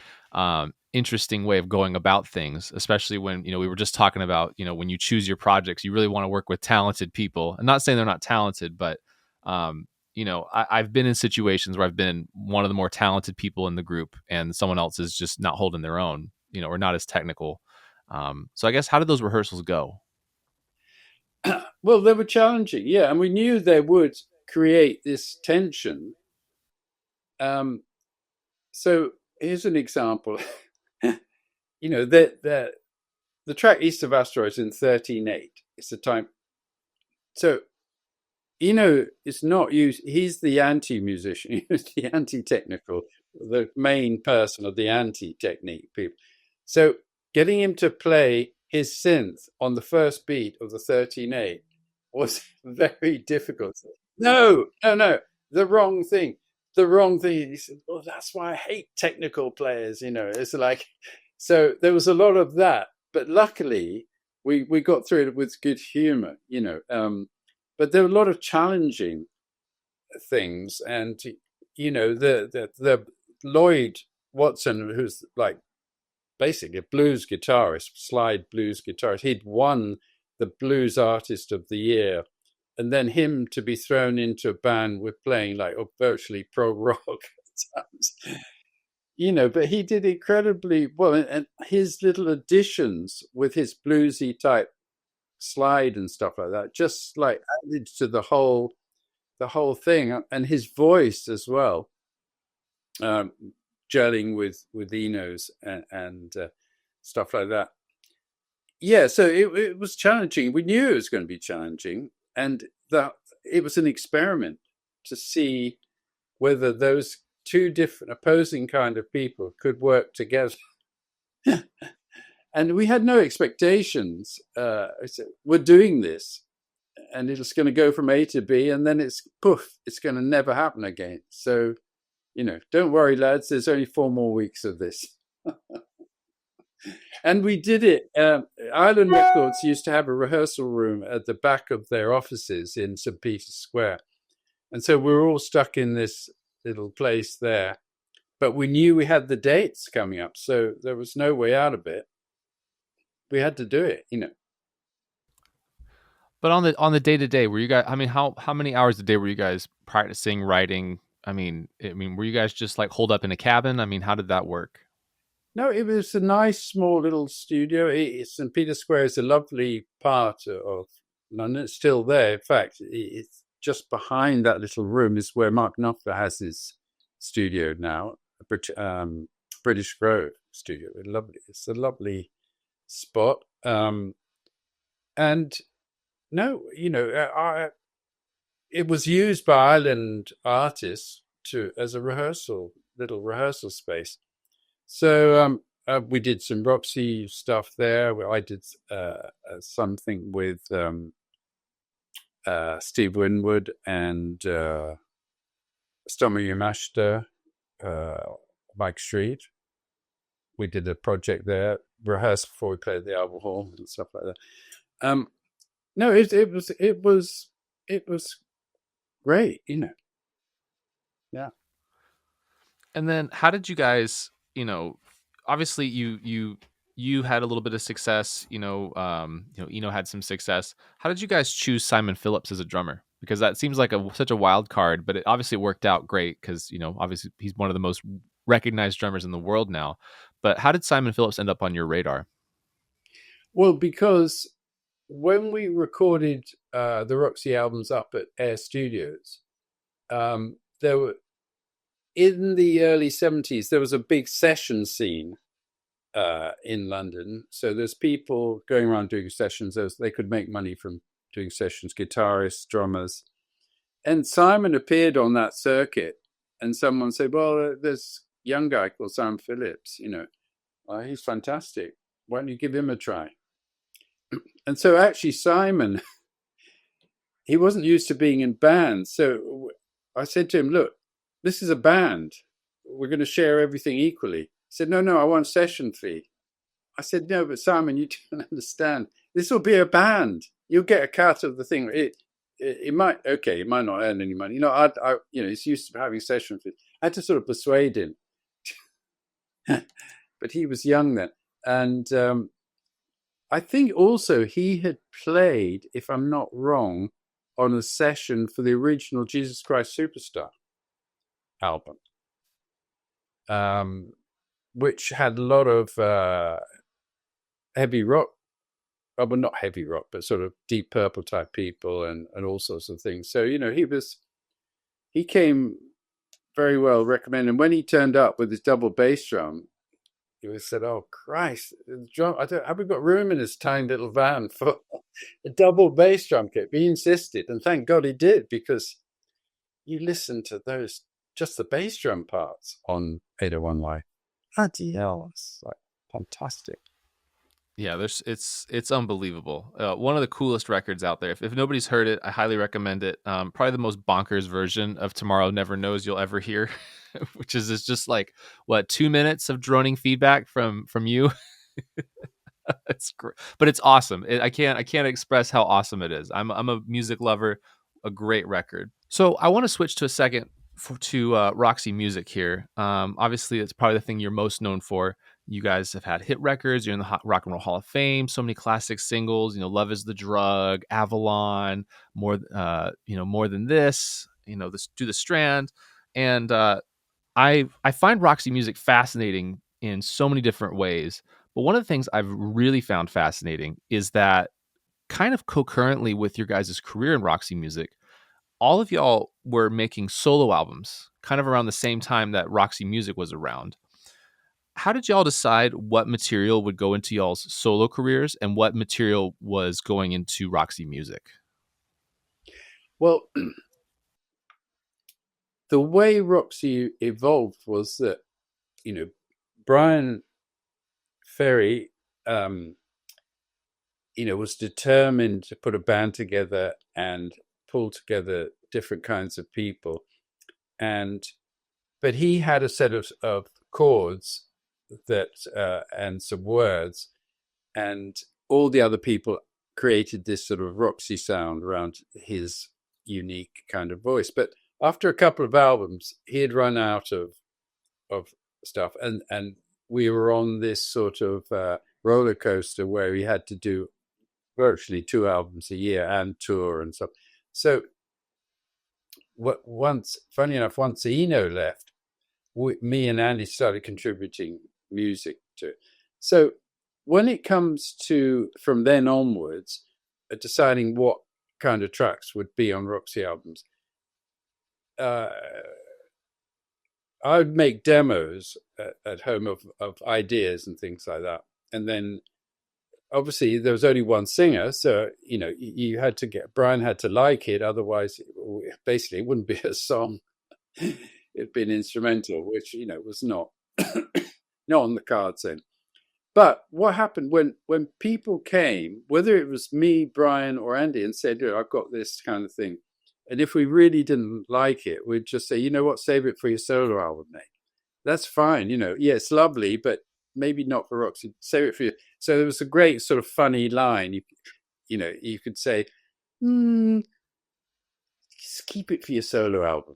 interesting way of going about things, especially when, we were just talking about, when you choose your projects, you really want to work with talented people. I'm not saying they're not talented, but, I've been in situations where I've been one of the more talented people in the group and someone else is just not holding their own, or not as technical. So I guess, how did those rehearsals go? Well, they were challenging, yeah, and we knew they would create this tension. So here's an example. The track East of Asteroids in 13/8. It's the time. So, it's not used. He's the anti-musician. He's the anti-technical, the main person of the anti-technique people. So getting him to play his synth on the first beat of the 13/8 was very difficult. No, the wrong thing. He said, "Oh, that's why I hate technical players." It's like, so there was a lot of that, but luckily we got through it with good humor. But there were a lot of challenging things, and the Lloyd Watson, who's like basically a blues guitarist, slide blues guitarist. He'd won the Blues Artist of the Year, and then him to be thrown into a band with playing like virtually prog rock. But he did incredibly well, and his little additions with his bluesy type slide and stuff like that just like added to the whole thing, and his voice as well, um, gelling with Eno's and stuff like that. Yeah, so it was challenging. We knew it was going to be challenging, and that it was an experiment to see whether those two different opposing kind of people could work together. And we had no expectations. We're doing this, and it's going to go from A to B, and then it's poof, it's going to never happen again. So, don't worry, lads. There's only 4 more weeks of this. And we did it. Island Records used to have a rehearsal room at the back of their offices in St. Peter's Square. And so we were all stuck in this little place there. But we knew we had the dates coming up, so there was no way out of it. We had to do it. But on the day to day, were you guys? I mean, how many hours a day were you guys practicing writing? I mean, were you guys just like holed up in a cabin? I mean, how did that work? No, it was a nice small little studio. St. Peter's Square is a lovely part of London. It's still there. In fact, it's just behind that little room is where Mark Knopfler has his studio now, British Grove studio. It's a lovely spot. And no, it was used by island artists as a little rehearsal space. So we did some Roxy stuff there. I did something with Steve Winwood and Stomy Yamashita, Mike Street. We did a project there, rehearsed before we played the Albert Hall and stuff like that. No, it was great, Yeah. And then how did you guys, obviously you had a little bit of success, Eno had some success. How did you guys choose Simon Phillips as a drummer? Because that seems like such a wild card, but it obviously worked out great because, obviously he's one of the most recognized drummers in the world now. But how did Simon Phillips end up on your radar? Well, because when we recorded the Roxy albums up at Air Studios, there were in the early 70s, there was a big session scene in London. So there's people going around doing sessions. They could make money from doing sessions, guitarists, drummers. And Simon appeared on that circuit, and someone said, well, there's a young guy called Simon Phillips, he's fantastic. Why don't you give him a try? And so actually Simon, he wasn't used to being in bands. So I said to him, look, this is a band. We're going to share everything equally. He said, no, I want session fee. I said, no, but Simon, you don't understand. This will be a band. You'll get a cut of the thing. It might not earn any money. He's used to having session fees. I had to sort of persuade him. But he was young then. And I think also he had played, if I'm not wrong, on a session for the original Jesus Christ Superstar album, which had a lot of heavy rock, well, not heavy rock, but sort of Deep Purple type people and all sorts of things. So, he came very well recommended. And when he turned up with his double bass drum, he said, oh, Christ, have we got room in this tiny little van for a double bass drum kit? But he insisted, and thank God he did, because you listen to those, just the bass drum parts on 801 Live. Bloody hell, it's like fantastic. Yeah, it's unbelievable. One of the coolest records out there. If nobody's heard it, I highly recommend it. Probably the most bonkers version of Tomorrow Never Knows you'll ever hear, which is just like 2 minutes of droning feedback from you. It's great, but it's awesome. I can't express how awesome it is. I'm a music lover. A great record. So I want to switch to a second to Roxy music here. Obviously, it's probably the thing you're most known for. You guys have had hit records. You're in the Rock and Roll Hall of Fame. So many classic singles. "Love Is the Drug," "Avalon," more than this. This "Do the Strand," and I find Roxy music fascinating in so many different ways. But one of the things I've really found fascinating is that kind of concurrently with your guys' career in Roxy music, all of y'all were making solo albums kind of around the same time that Roxy music was around. How did y'all decide what material would go into y'all's solo careers and what material was going into Roxy music? Well, the way Roxy evolved was that, Brian Ferry, was determined to put a band together and pull together different kinds of people. But he had a set of chords that and some words, and all the other people created this sort of Roxy sound around his unique kind of voice. But after a couple of albums, he had run out of stuff, and we were on this sort of roller coaster where we had to do virtually 2 albums a year and tour and stuff. So funny enough, once Eno left, me and Andy started contributing music to it. So when it comes to, from then onwards, deciding what kind of tracks would be on Roxy albums, I would make demos at home of ideas and things like that. And then obviously there was only one singer, so you had to Brian had to like it, otherwise basically it wouldn't be a song. It'd be an instrumental, which was not not on the cards then. But what happened when people came, whether it was me, Brian, or Andy, and said, I've got this kind of thing, and if we really didn't like it, we'd just say, you know what, save it for your solo album, mate. That's fine. Yeah, it's lovely, but maybe not for Roxy. Save it for you. So there was a great sort of funny line. You could say, just keep it for your solo album.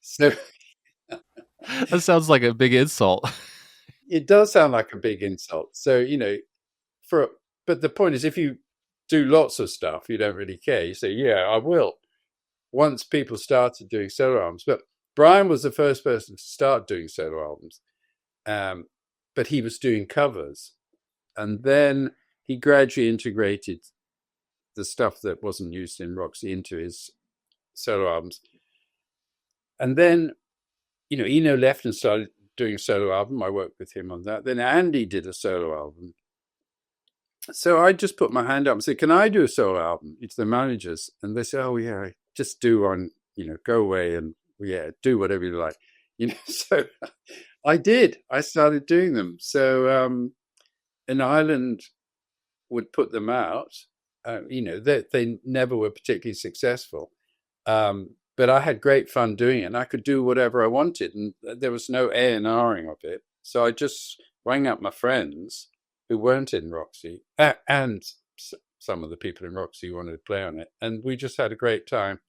So That sounds like a big insult. it does sound like a big insult. So but the point is, if you do lots of stuff, you don't really care. You say, yeah, I will. Once people started doing solo albums, but Brian was the first person to start doing solo albums, but he was doing covers, and then he gradually integrated the stuff that wasn't used in Roxy into his solo albums. And then, Eno left and started doing a solo album. I worked with him on that. Then Andy did a solo album. So I just put my hand up and said, can I do a solo album? It's the managers. And they said, oh, yeah, just do one, go away and, yeah, do whatever you like. So I did. I started doing them. So an Ireland would put them out. They never were particularly successful. But I had great fun doing it, and I could do whatever I wanted, and there was no A&Ring of it. So I just rang up my friends who weren't in Roxy, and some of the people in Roxy who wanted to play on it, and we just had a great time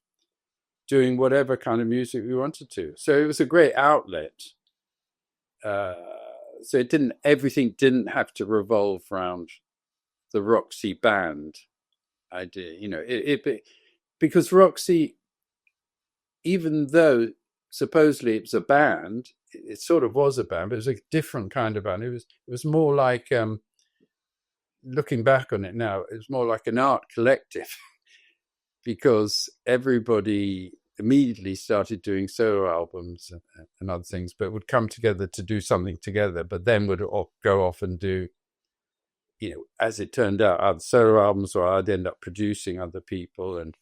doing whatever kind of music we wanted to. So it was a great outlet. So everything didn't have to revolve around the Roxy band idea, because Roxy, even though supposedly it was a band, it sort of was a band, but it was a different kind of band. It was more like, looking back on it now, it was more like an art collective because everybody immediately started doing solo albums and other things, but would come together to do something together, but then would go off and do, as it turned out, either solo albums, or I'd end up producing other people. And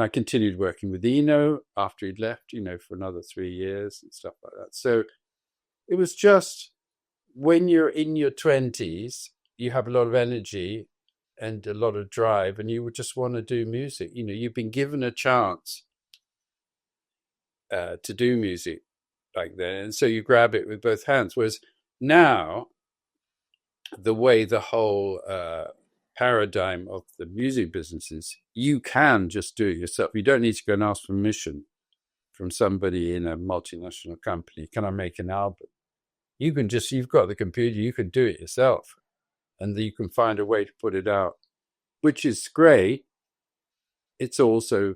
I continued working with Eno after he'd left, for another 3 years and stuff like that. So it was just, when you're in your 20s, you have a lot of energy and a lot of drive, and you would just want to do music. You've been given a chance to do music back then, and so you grab it with both hands. Whereas now, the way the whole paradigm of the music business is, you can just do it yourself. You don't need to go and ask permission from somebody in a multinational company. Can I make an album? you've got the computer, you can do it yourself, and you can find a way to put it out, which is great. It's also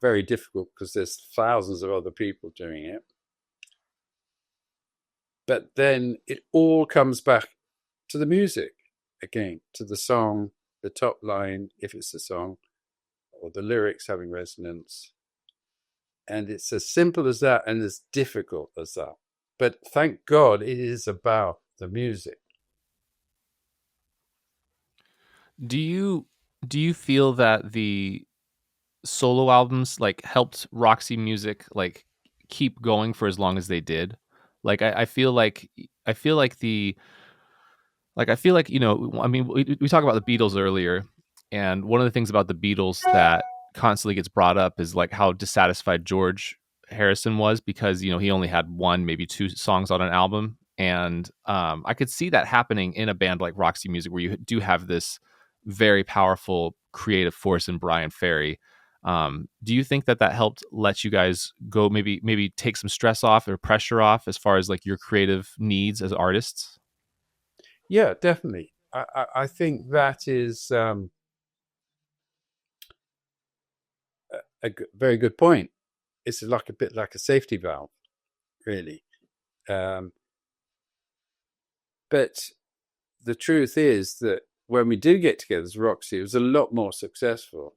very difficult because there's thousands of other people doing it. But then it all comes back to the music again, to the song, the top line, if it's a song, or the lyrics having resonance. And it's as simple as that and as difficult as that. But thank God it is about the music. Do you do you feel that the solo albums like helped Roxy Music like keep going for as long as they did? Like I feel like I feel like the like I feel like I mean we talked about the Beatles earlier, and one of the things about the Beatles that constantly gets brought up is like how dissatisfied George Harrison was because he only had one maybe two songs on an album, and I could see that happening in a band like Roxy Music where you do have this very powerful creative force in Brian Ferry. Do you think that helped let you guys go maybe take some stress off or pressure off as far as like your creative needs as artists? Yeah, definitely. I think that is a very good point. It's like a bit like a safety valve, really. Um, but the truth is that when we did get together as Roxy, it was a lot more successful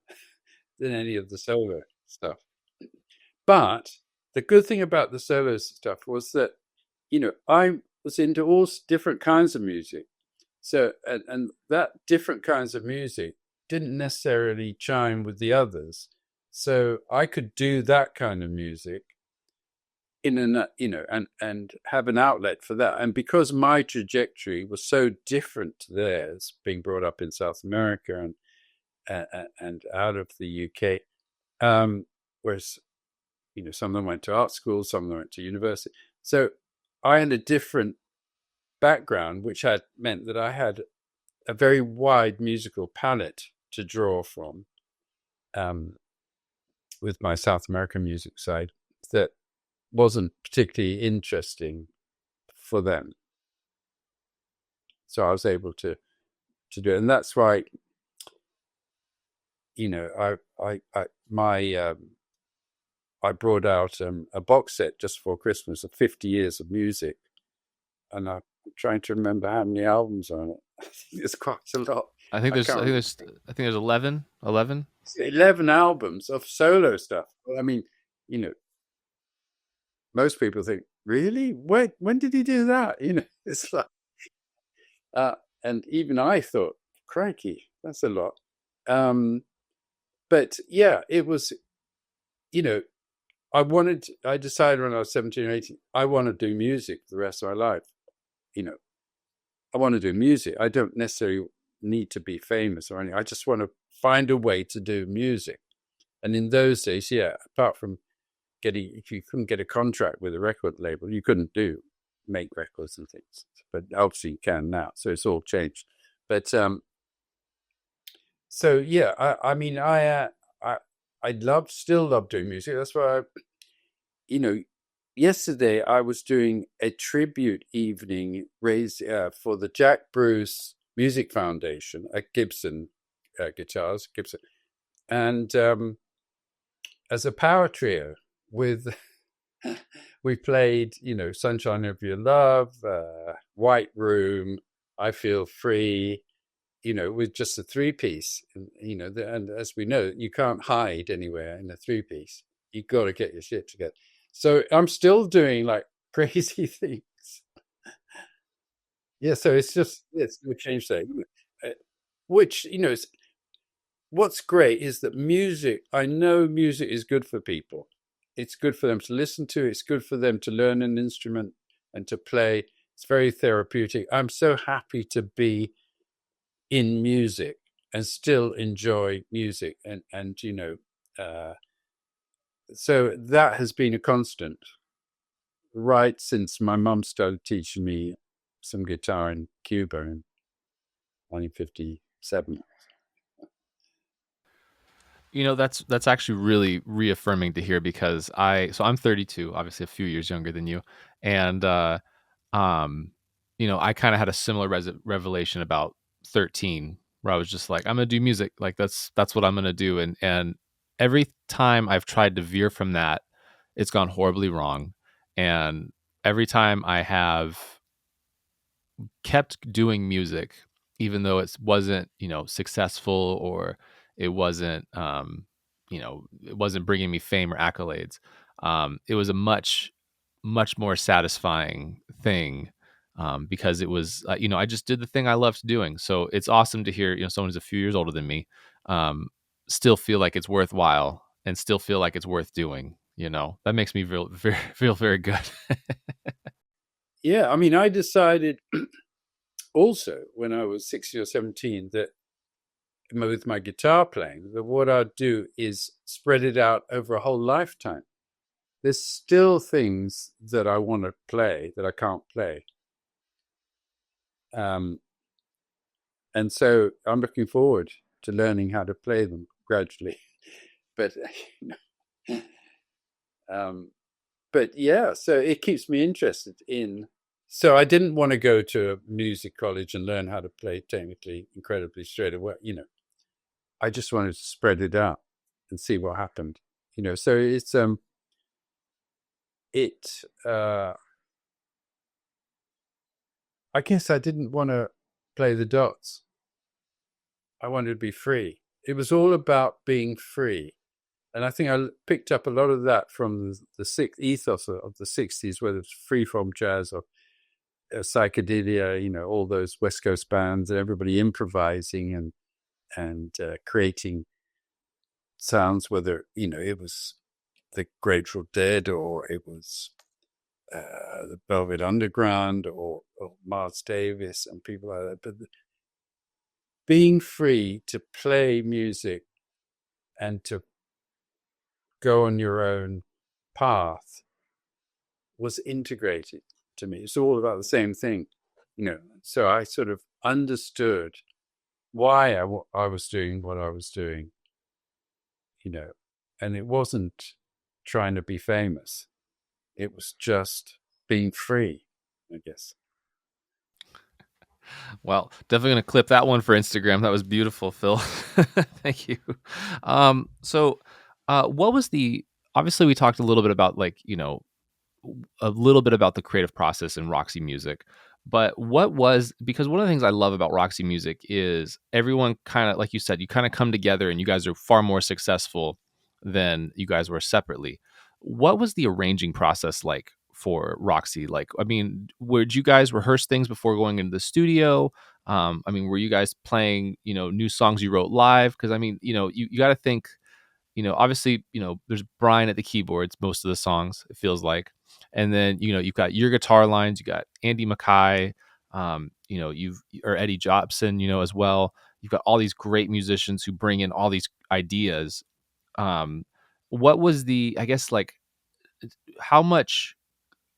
than any of the solo stuff. But the good thing about the solo stuff was that, I was into all different kinds of music. So, and that different kinds of music didn't necessarily chime with the others. So I could do that kind of music in and have an outlet for that. And because my trajectory was so different to theirs, being brought up in South America and out of the UK, whereas some of them went to art school, some of them went to university. So I had a different background, which had meant that I had a very wide musical palette to draw from, um, with my South American music side that wasn't particularly interesting for them. So I was able to do it, and that's why I brought out a box set just for Christmas of 50 years of music, and I'm trying to remember how many albums on it. I think there's quite a lot. I can't remember. I think there's 11. 11. 11 albums of solo stuff. I mean, you know, most people think, really? Wait, when did he do that? It's like, uh, and even I thought, crikey, that's a lot. Um, but yeah, it was, you know, I decided when I was 17 or 18, I want to do music for the rest of my life. You know, I want to do music. I don't necessarily need to be famous or anything. I just want to find a way to do music. And in those days, yeah, apart from if you couldn't get a contract with a record label, you couldn't make records and things. But obviously you can now. So it's all changed. But so yeah, I mean, still love doing music. That's why you know, yesterday I was doing a tribute evening raised for the Jack Bruce Music Foundation at Gibson Guitars, Gibson, and as a power trio with we played, Sunshine of Your Love, White Room, I Feel Free, with just a three piece. And as we know, you can't hide anywhere in a three piece. You got to get your shit together. So I'm still doing like crazy things. Yeah, so it's we change that. Which what's great is that I know music is good for people. It's good for them to listen to. It's good for them to learn an instrument and to play. It's very therapeutic. I'm so happy to be in music and still enjoy music, and so that has been a constant right since my mum started teaching me some guitar in Cuba in 1957. That's actually really reaffirming to hear because I'm 32, obviously a few years younger than you, and um, I kind of had a similar revelation about 13, where I was just like, I'm gonna do music, like that's what I'm gonna do, and every time I've tried to veer from that, it's gone horribly wrong, and every time I have kept doing music, even though it wasn't, successful, or it wasn't, it wasn't bringing me fame or accolades. It was a much, much more satisfying thing, because it was, I just did the thing I loved doing. So it's awesome to hear, someone who's a few years older than me, um, still feel like it's worthwhile and still feel like it's worth doing. That makes me feel very, feel very good. Yeah, I mean, I decided also when I was 16 or 17 that with my guitar playing, that what I'd do is spread it out over a whole lifetime. There's still things that I want to play that I can't play. Um, and so I'm looking forward to learning how to play them gradually. But, um, but yeah, so it keeps me interested in. So I didn't want to go to a music college and learn how to play technically incredibly straight away. I just wanted to spread it out and see what happened. So it I guess I didn't want to play the dots. I wanted to be free. It was all about being free. And I think I picked up a lot of that from the sixth ethos of the 60s, whether it's free from jazz or psychedelia, all those West Coast bands and everybody improvising and creating sounds, whether, it was the Grateful Dead or it was the Velvet Underground or Miles Davis and people like that. But being free to play music and to go on your own path was integrated to me. It's all about the same thing, So I sort of understood why I was doing what I was doing, you know, and it wasn't trying to be famous. It was just being free, I guess. Well, definitely gonna clip that one for Instagram. That was beautiful, Phil. Thank you. What was the? Obviously, we talked a little bit about, like, a little bit about the creative process in Roxy Music. But what was, because one of the things I love about Roxy Music is everyone kind of, like you said, you kind of come together and you guys are far more successful than you guys were separately. What was the arranging process like for Roxy? Like, I mean, would you guys rehearse things before going into the studio? I mean, were you guys playing, new songs you wrote live? Because I mean, you got to think, obviously, there's Brian at the keyboards, most of the songs, it feels like. And then, you've got your guitar lines, you got Andy Mackay, or Eddie Jobson, as well. You've got all these great musicians who bring in all these ideas. Um, what was I guess, like, how much,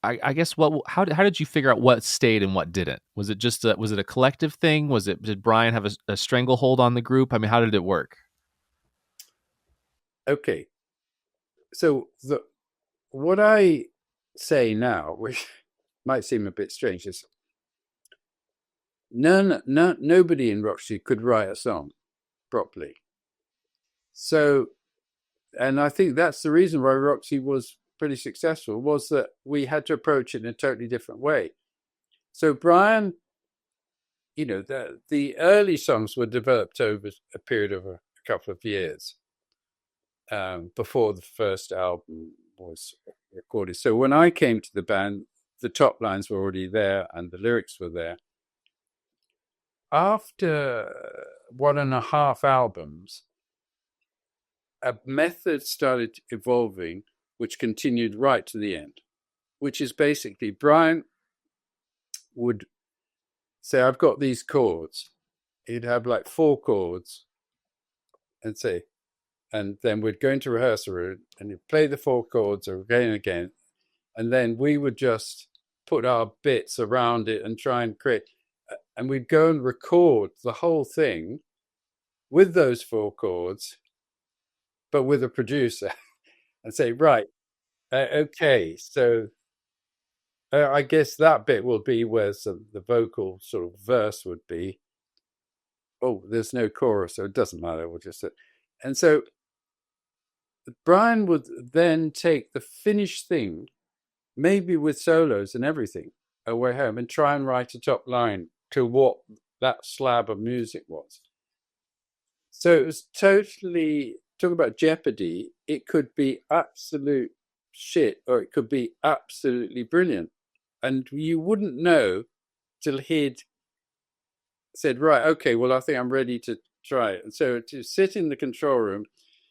I guess, how did you figure out what stayed and what didn't? Was it just was it a collective thing? Did Brian have a stranglehold on the group? I mean, how did it work? Okay, so what I say now, which might seem a bit strange, is nobody in Roxy could write a song properly. So, and I think that's the reason why Roxy was pretty successful, was that we had to approach it in a totally different way. So Brian, the early songs were developed over a period of a couple of years, before the first album was recorded. So when I came to the band, the top lines were already there and the lyrics were there. After 1.5 albums, a method started evolving, which continued right to the end, which is basically Brian would say, I've got these chords. He'd have like 4 chords and say, and then we'd go into rehearsal room and he'd play the 4 chords again and again. And then we would just put our bits around it and try and create, and we'd go and record the whole thing with those 4 chords, but with a producer and say, right, okay, so I guess that bit will be where the vocal sort of verse would be. Oh, there's no chorus, so it doesn't matter. We'll just and so Brian would then take the finished thing, maybe with solos and everything, away home and try and write a top line to what that slab of music was. So it was totally talking about jeopardy. It could be absolute shit or it could be absolutely brilliant. And you wouldn't know till he'd said, right, okay, well, I think I'm ready to try it. And so to sit in the control room,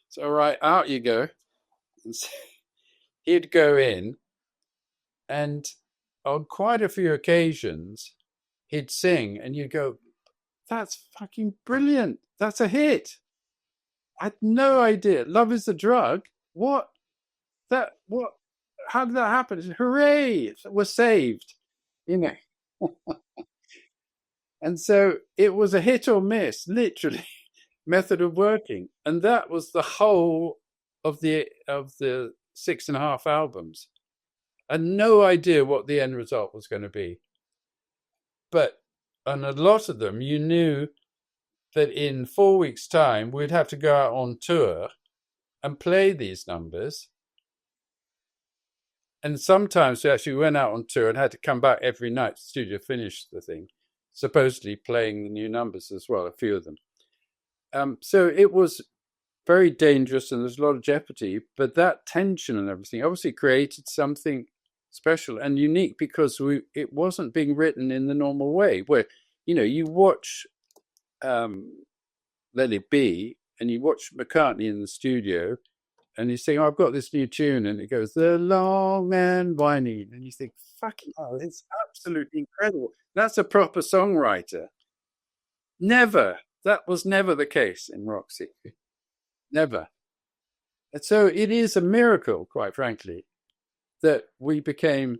so, all right, out you go. And so he'd go in, and on quite a few occasions, he'd sing, and you'd go, that's fucking brilliant. That's a hit. I had no idea. Love is the drug. What? That, what? How did that happen? Hooray! We're saved. You know. And so it was a hit or miss, literally, method of working. And that was the whole of the 6.5 albums. And no idea what the end result was going to be. But on a lot of them, you knew that in 4 weeks' time, we'd have to go out on tour and play these numbers. And sometimes we actually went out on tour and had to come back every night to the studio, finish the thing, supposedly playing the new numbers as well, a few of them. So it was very dangerous and there's a lot of jeopardy, but that tension and everything obviously created something special and unique because it wasn't being written in the normal way where, you watch Let It Be and you watch McCartney in the studio and he's saying, I've got this new tune and it goes, the long and winding. And you think, fucking hell, it's absolutely incredible. That's a proper songwriter. Never. That was never the case in Roxy. Never. And so it is a miracle, quite frankly, that we became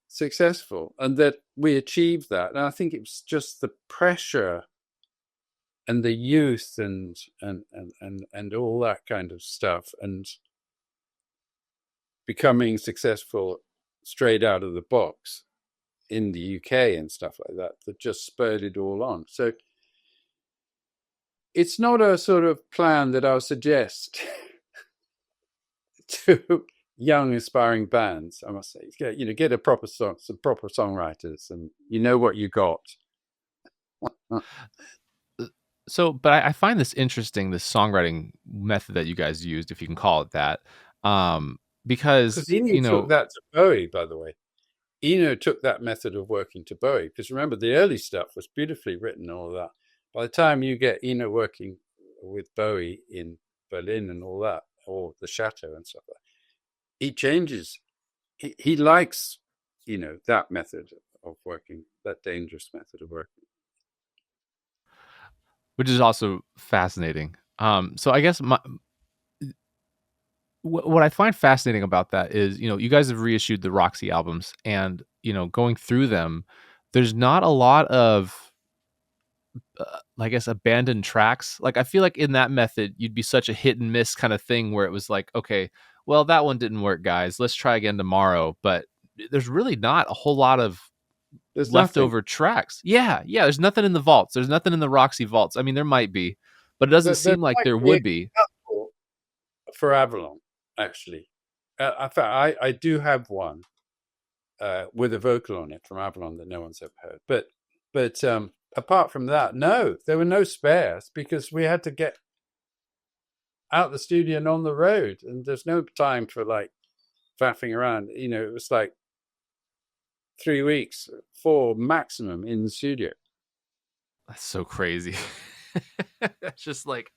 successful and that we achieved that. And I think it was just the pressure and the youth and all that kind of stuff and becoming successful straight out of the box in the UK and stuff like that just spurred it all on. So it's not a sort of plan that I would suggest to young aspiring bands, I must say. Get a proper some proper songwriters and you know what you got. So, but I find this interesting, this songwriting method that you guys used, if you can call it that, because Eno took that to Bowie, by the way. Eno took that method of working to Bowie, because remember, the early stuff was beautifully written, all of that. By the time you get Eno working with Bowie in Berlin and all that, or the Chateau and stuff like that, he changes. He likes, that method of working, that dangerous method of working. Which is also fascinating. So I guess what I find fascinating about that is, you guys have reissued the Roxy albums and, going through them, there's not a lot of, I guess, abandoned tracks. Like, I feel like in that method, you'd be such a hit and miss kind of thing where it was like, okay, well, that one didn't work, guys. Let's try again tomorrow. But there's really not a whole lot of leftover tracks. Yeah. There's nothing in the vaults. There's nothing in the Roxy vaults. I mean, there might be, but it doesn't seem like there would be. For Avalon, actually. In fact, I do have one with a vocal on it from Avalon that no one's ever heard. But apart from that, no, there were no spares because we had to get out the studio and on the road, and there's no time for like faffing around. It was like 3 weeks, 4 maximum in the studio. That's so crazy. That's just like,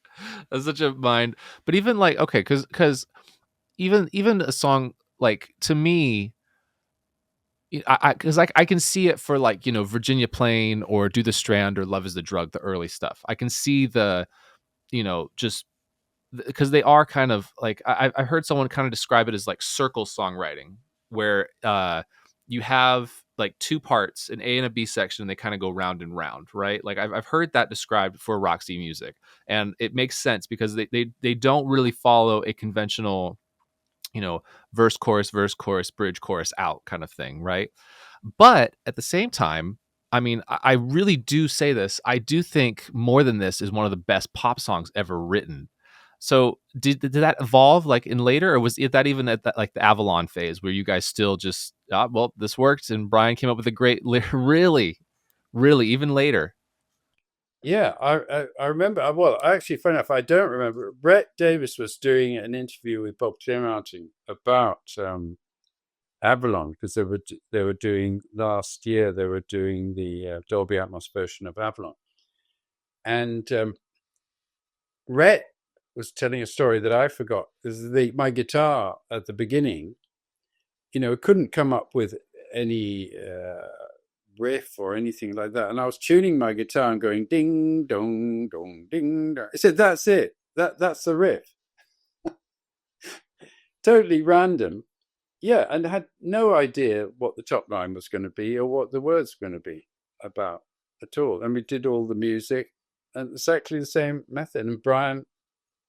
that's such a mind. But even like, okay, because even a song like, to me, because I can see it for like, Virginia Plain or Do the Strand or Love is the Drug, the early stuff. I can see the, just because they are kind of like, I heard someone kind of describe it as like circle songwriting, where you have like 2 parts, an A and a B section, and they kind of go round and round, right? Like I've heard that described for Roxy music, and it makes sense because they don't really follow a conventional, verse, chorus, bridge, chorus, out kind of thing, right? But at the same time, I mean, I really do say this. I do think More Than This is one of the best pop songs ever written. So did that evolve like in later, or was it that even at that like the Avalon phase where you guys still just well, this worked and Brian came up with a great really, really even later? Yeah, I remember. Well, actually, funny enough, I don't remember. Brett Davis was doing an interview with Bob Clearmountain about Avalon because they were doing last year. They were doing the Dolby Atmos version of Avalon, and Rhett was telling a story that I forgot. Is my guitar at the beginning, it couldn't come up with any riff or anything like that, and I was tuning my guitar and going ding dong dong ding dong. I said, "That's it. That's the riff." Totally random. Yeah, and I had no idea what the top line was going to be or what the words were going to be about at all. And we did all the music and exactly the same method. And Brian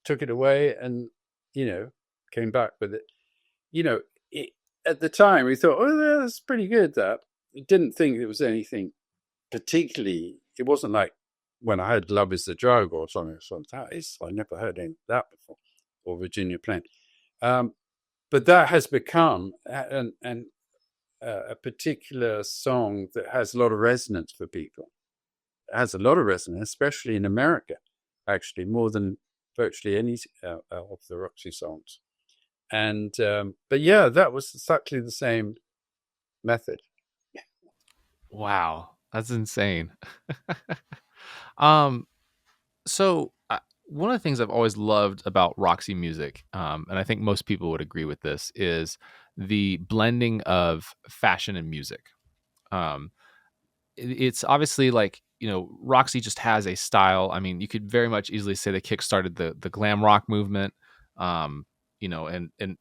took it away and, came back with it. You know, it, at the time we thought, oh, that's pretty good, that. We didn't think it was anything particularly, it wasn't like when I heard Love is the Drug or something like that. I never heard any of that before, or Virginia Plain. But that has become a particular song that has a lot of resonance for people. It has a lot of resonance, especially in America, actually, more than virtually any of the Roxy songs. And but yeah, that was exactly the same method. Wow, that's insane. um, so one of the things I've always loved about Roxy music, and I think most people would agree with this, is the blending of fashion and music. Um, it's obviously like Roxy just has a style. I mean, you could very much easily say they kickstarted the glam rock movement. And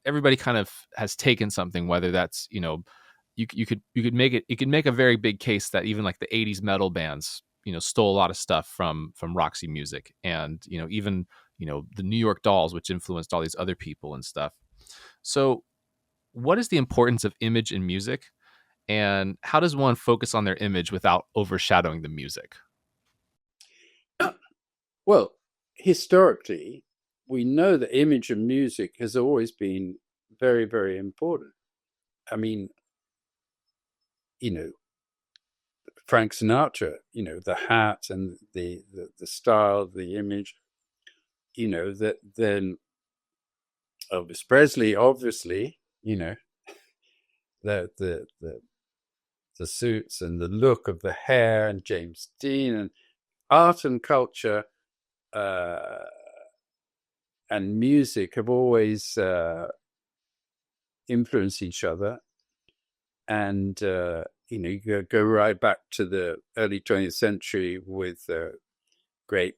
everybody kind of has taken something, whether that's you could make a very big case that even like the 80s metal bands stole a lot of stuff from Roxy music, and even the New York Dolls, which influenced all these other people and stuff. So what is the importance of image in music, and how does one focus on their image without overshadowing the music? Well, historically, we know that image and music has always been very, very important. I mean, you know, Frank Sinatra, the hat and the style, the image, that then Elvis Presley, obviously, the the the the suits and the look of the hair, and James Dean, and art and culture uh, and music have always influenced each other. And you go right back to the early 20th century with great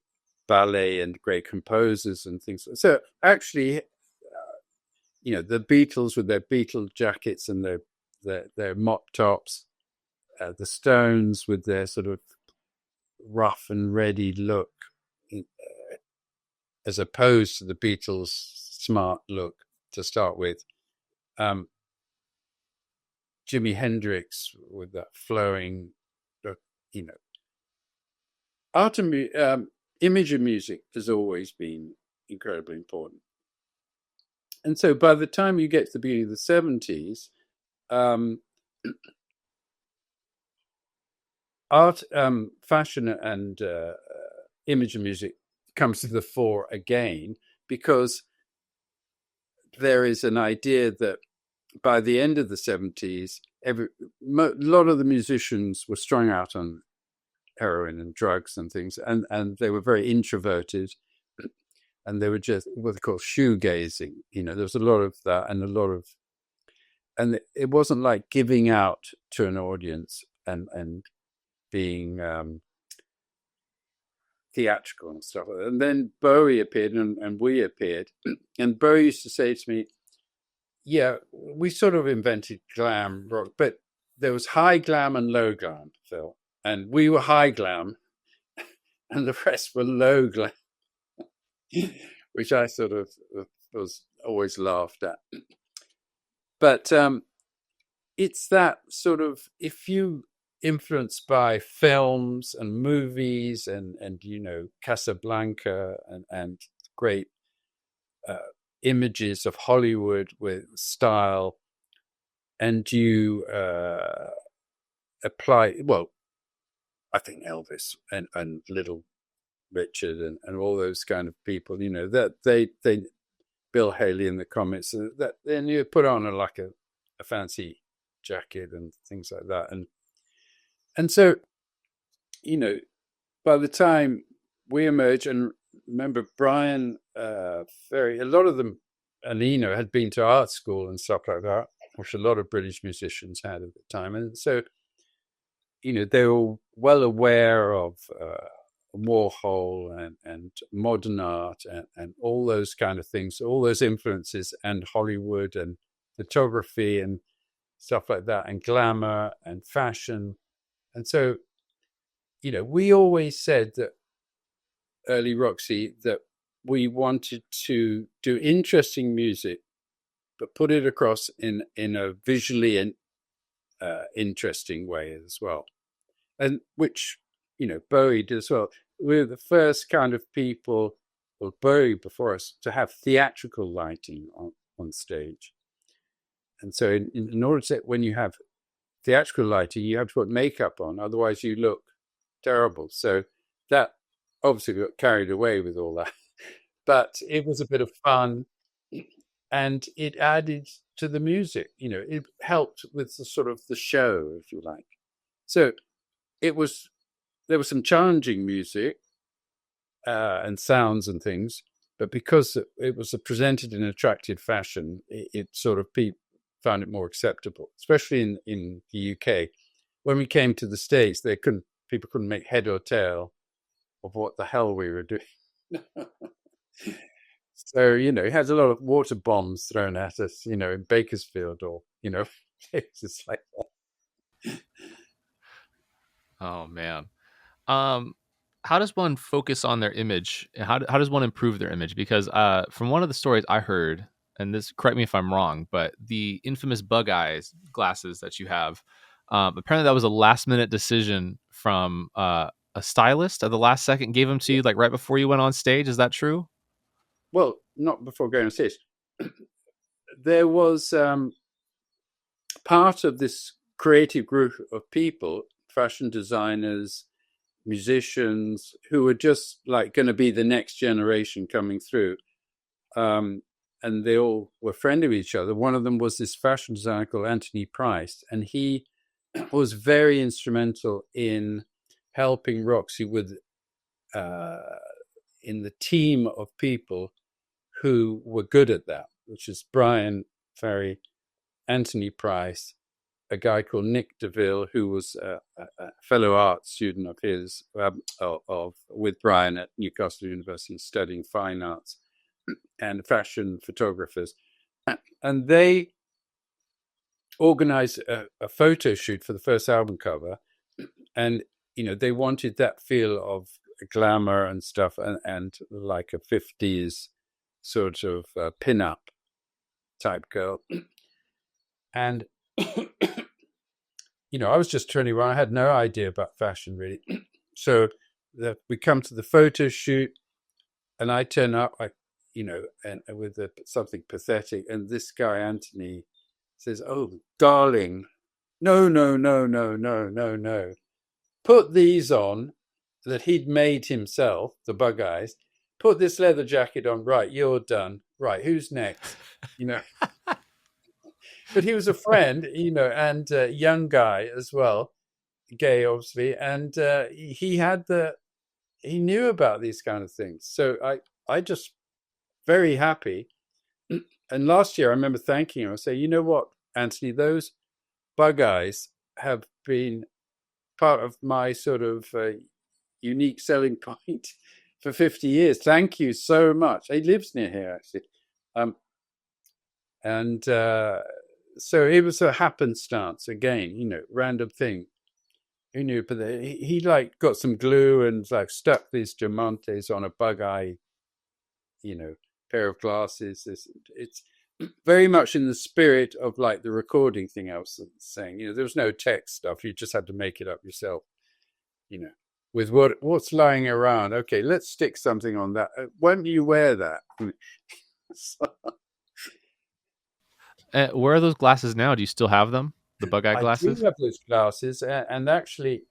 ballet and great composers and things. So actually, the Beatles with their Beatle jackets and their mop tops, the Stones with their sort of rough and ready look, as opposed to the Beatles' smart look to start with. Jimi Hendrix with that flowing look, art and image of music has always been incredibly important. And so by the time you get to the beginning of the 70s, um, art, fashion, and image of music comes to the fore again, because there is an idea that by the end of the 70s, a lot of the musicians were strung out on heroin and drugs and things, and they were very introverted, and they were just what they call shoegazing. There was a lot of that, and it wasn't like giving out to an audience and being theatrical and stuff. And then Bowie appeared, and we appeared, and Bowie used to say to me, "Yeah, we sort of invented glam rock, but there was high glam and low glam, Phil, and we were high glam, and the rest were low glam," which I sort of was always laughed at. But it's that sort of, if you influenced by films and movies and Casablanca and great uh, images of Hollywood with style, and you apply, well, I think Elvis and Little Richard and all those kind of people, that they Bill Haley in the comics, that then you put on a fancy jacket and things like that, and so you know by the time we emerge, and remember Brian, a lot of them, and had been to art school and stuff like that, which a lot of British musicians had at the time, and so they were well aware of Warhol and modern art and all those kind of things, all those influences, and Hollywood and photography and stuff like that, and glamour and fashion. And so, we always said that early Roxy that we wanted to do interesting music, but put it across in a visually and interesting way as well. And which, Bowie did as well. We were the first kind of people, well, Bowie before us, to have theatrical lighting on stage. And so in order to, when you have theatrical lighting, you have to put makeup on, otherwise you look terrible. So that obviously got carried away with all that. But it was a bit of fun, and it added to the music. It helped with the sort of the show, if you like. So there was some challenging music and sounds and things, but because it was presented in an attractive fashion, it sort of people found it more acceptable, especially in the UK. When we came to the States, people couldn't make head or tail of what the hell we were doing. So, he had a lot of water bombs thrown at us, in Bakersfield or, places like that. Oh man. How does one focus on their image? How does one improve their image? Because from one of the stories I heard, and this, correct me if I'm wrong, but the infamous bug eyes glasses that you have, apparently that was a last minute decision from a stylist at the last second, gave them to you like right before you went on stage. Is that true? Well, not before going on stage. There was part of this creative group of people, fashion designers, musicians, who were just like going to be the next generation coming through. And they all were friendly with each other. One of them was this fashion designer called Anthony Price, and he was very instrumental in helping Roxy with in the team of people who were good at that, which is Brian Ferry, Anthony Price, a guy called Nick DeVille, who was a fellow art student of his, with Brian at Newcastle University, studying fine arts, and fashion photographers. And they organized a photo shoot for the first album cover. And, they wanted that feel of glamour and stuff, and like a 50s sort of pin-up type girl. And I was just 21. I had no idea about fashion, really. So we come to the photo shoot, and I turn up, and with something pathetic. And this guy, Anthony, says, "Oh, darling, no, no, no, no, no, no, no. Put these on," that he'd made himself, the bug eyes. "Put this leather jacket on. Right, you're done. Right, who's next?" But he was a friend, and a young guy as well, gay obviously, and he knew about these kind of things. So I just very happy. And last year I remember thanking him. I say, "You know what, Anthony, those bug eyes have been part of my sort of unique selling point for 50 years. Thank you so much." He lives near here, actually. And so it was a happenstance again, random thing. Who knew? But he like got some glue and like stuck these diamantes on a bug eye, pair of glasses. very much in the spirit of like the recording thing I was saying. There was no text stuff. You just had to make it up yourself, you know, with what's lying around. Okay, let's stick something on that. Why don't you wear that? So Where are those glasses now? Do you still have them? The bug-eye I do glasses? have those glasses, and actually,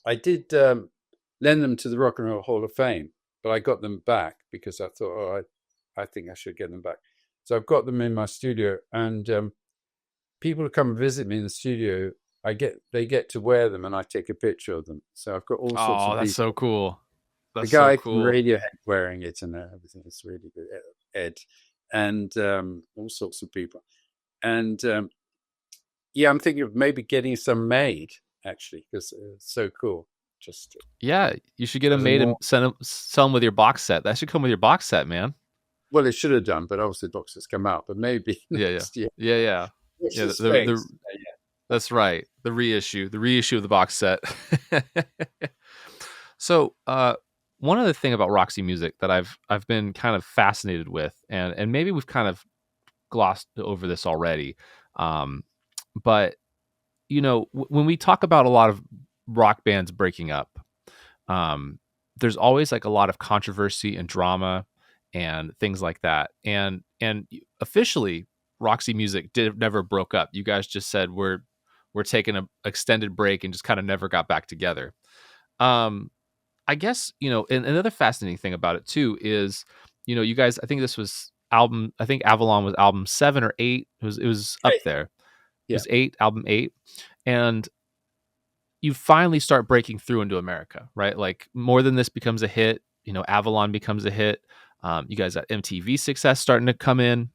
I did lend them to the Rock and Roll Hall of Fame, but I got them back because I thought, oh, I think I should get them back. So I've got them in my studio, and people who come and visit me in the studio, they get to wear them, and I take a picture of them. So I've got all sorts Oh, of that's so people. cool. The That's so guy from cool. Radiohead wearing it and everything. It's really good. Ed, and all sorts of people. And yeah, I'm thinking of maybe getting some made actually because it's so cool. Just Yeah, you should get them as a made and more sell them with your box set. That should come with your box set, man. well, it should have done, but obviously the boxes come out. But maybe Yeah, yeah, next year. yeah, yeah, Watch yeah. the space. That's right. The reissue of the box set. So, one other thing about Roxy music that I've been kind of fascinated with, and maybe we've kind of glossed over this already, um, but when we talk about a lot of rock bands breaking up, um, there's always like a lot of controversy and drama and things like that. And officially, Roxy Music did never broke up. You guys just said we're taking a extended break and just kind of never got back together. Um, I guess and another fascinating thing about it too is you guys. I think this was album. I think Avalon was album 7 or 8. It was up there. It Yeah. was 8, album 8, and you finally start breaking through into America, right? Like More Than This becomes a hit. Avalon becomes a hit. You guys got MTV success starting to come in,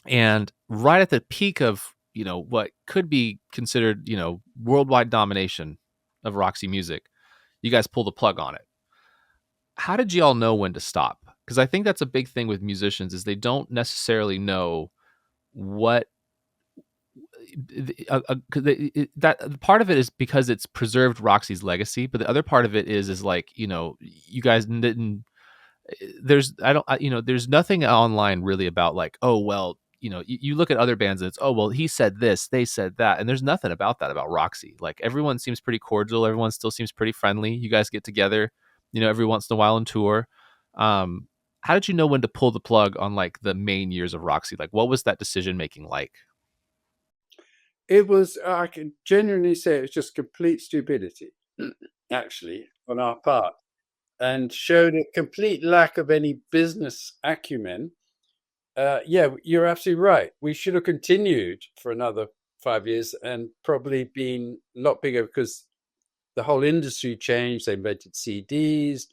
and right at the peak of what could be considered worldwide domination of Roxy Music, you guys pull the plug on it. How did you all know when to stop? Because I think that's a big thing with musicians is they don't necessarily know what that part of it is because it's preserved Roxy's legacy, but the other part of it is like you guys didn't. There's I don't I, there's nothing online really about like, oh well, you look at other bands and it's, oh well, he said this, they said that, and there's nothing about that about Roxy. Like everyone seems pretty cordial, everyone still seems pretty friendly. You guys get together every once in a while and tour. um how did you know when to pull the plug on like the main years of Roxy? Like what was that decision making like? It was, I can genuinely say it was just complete stupidity, actually, on our part, and showed a complete lack of any business acumen. Yeah, you're absolutely right. We should have continued for another 5 years and probably been a lot bigger because the whole industry changed. They invented CDs,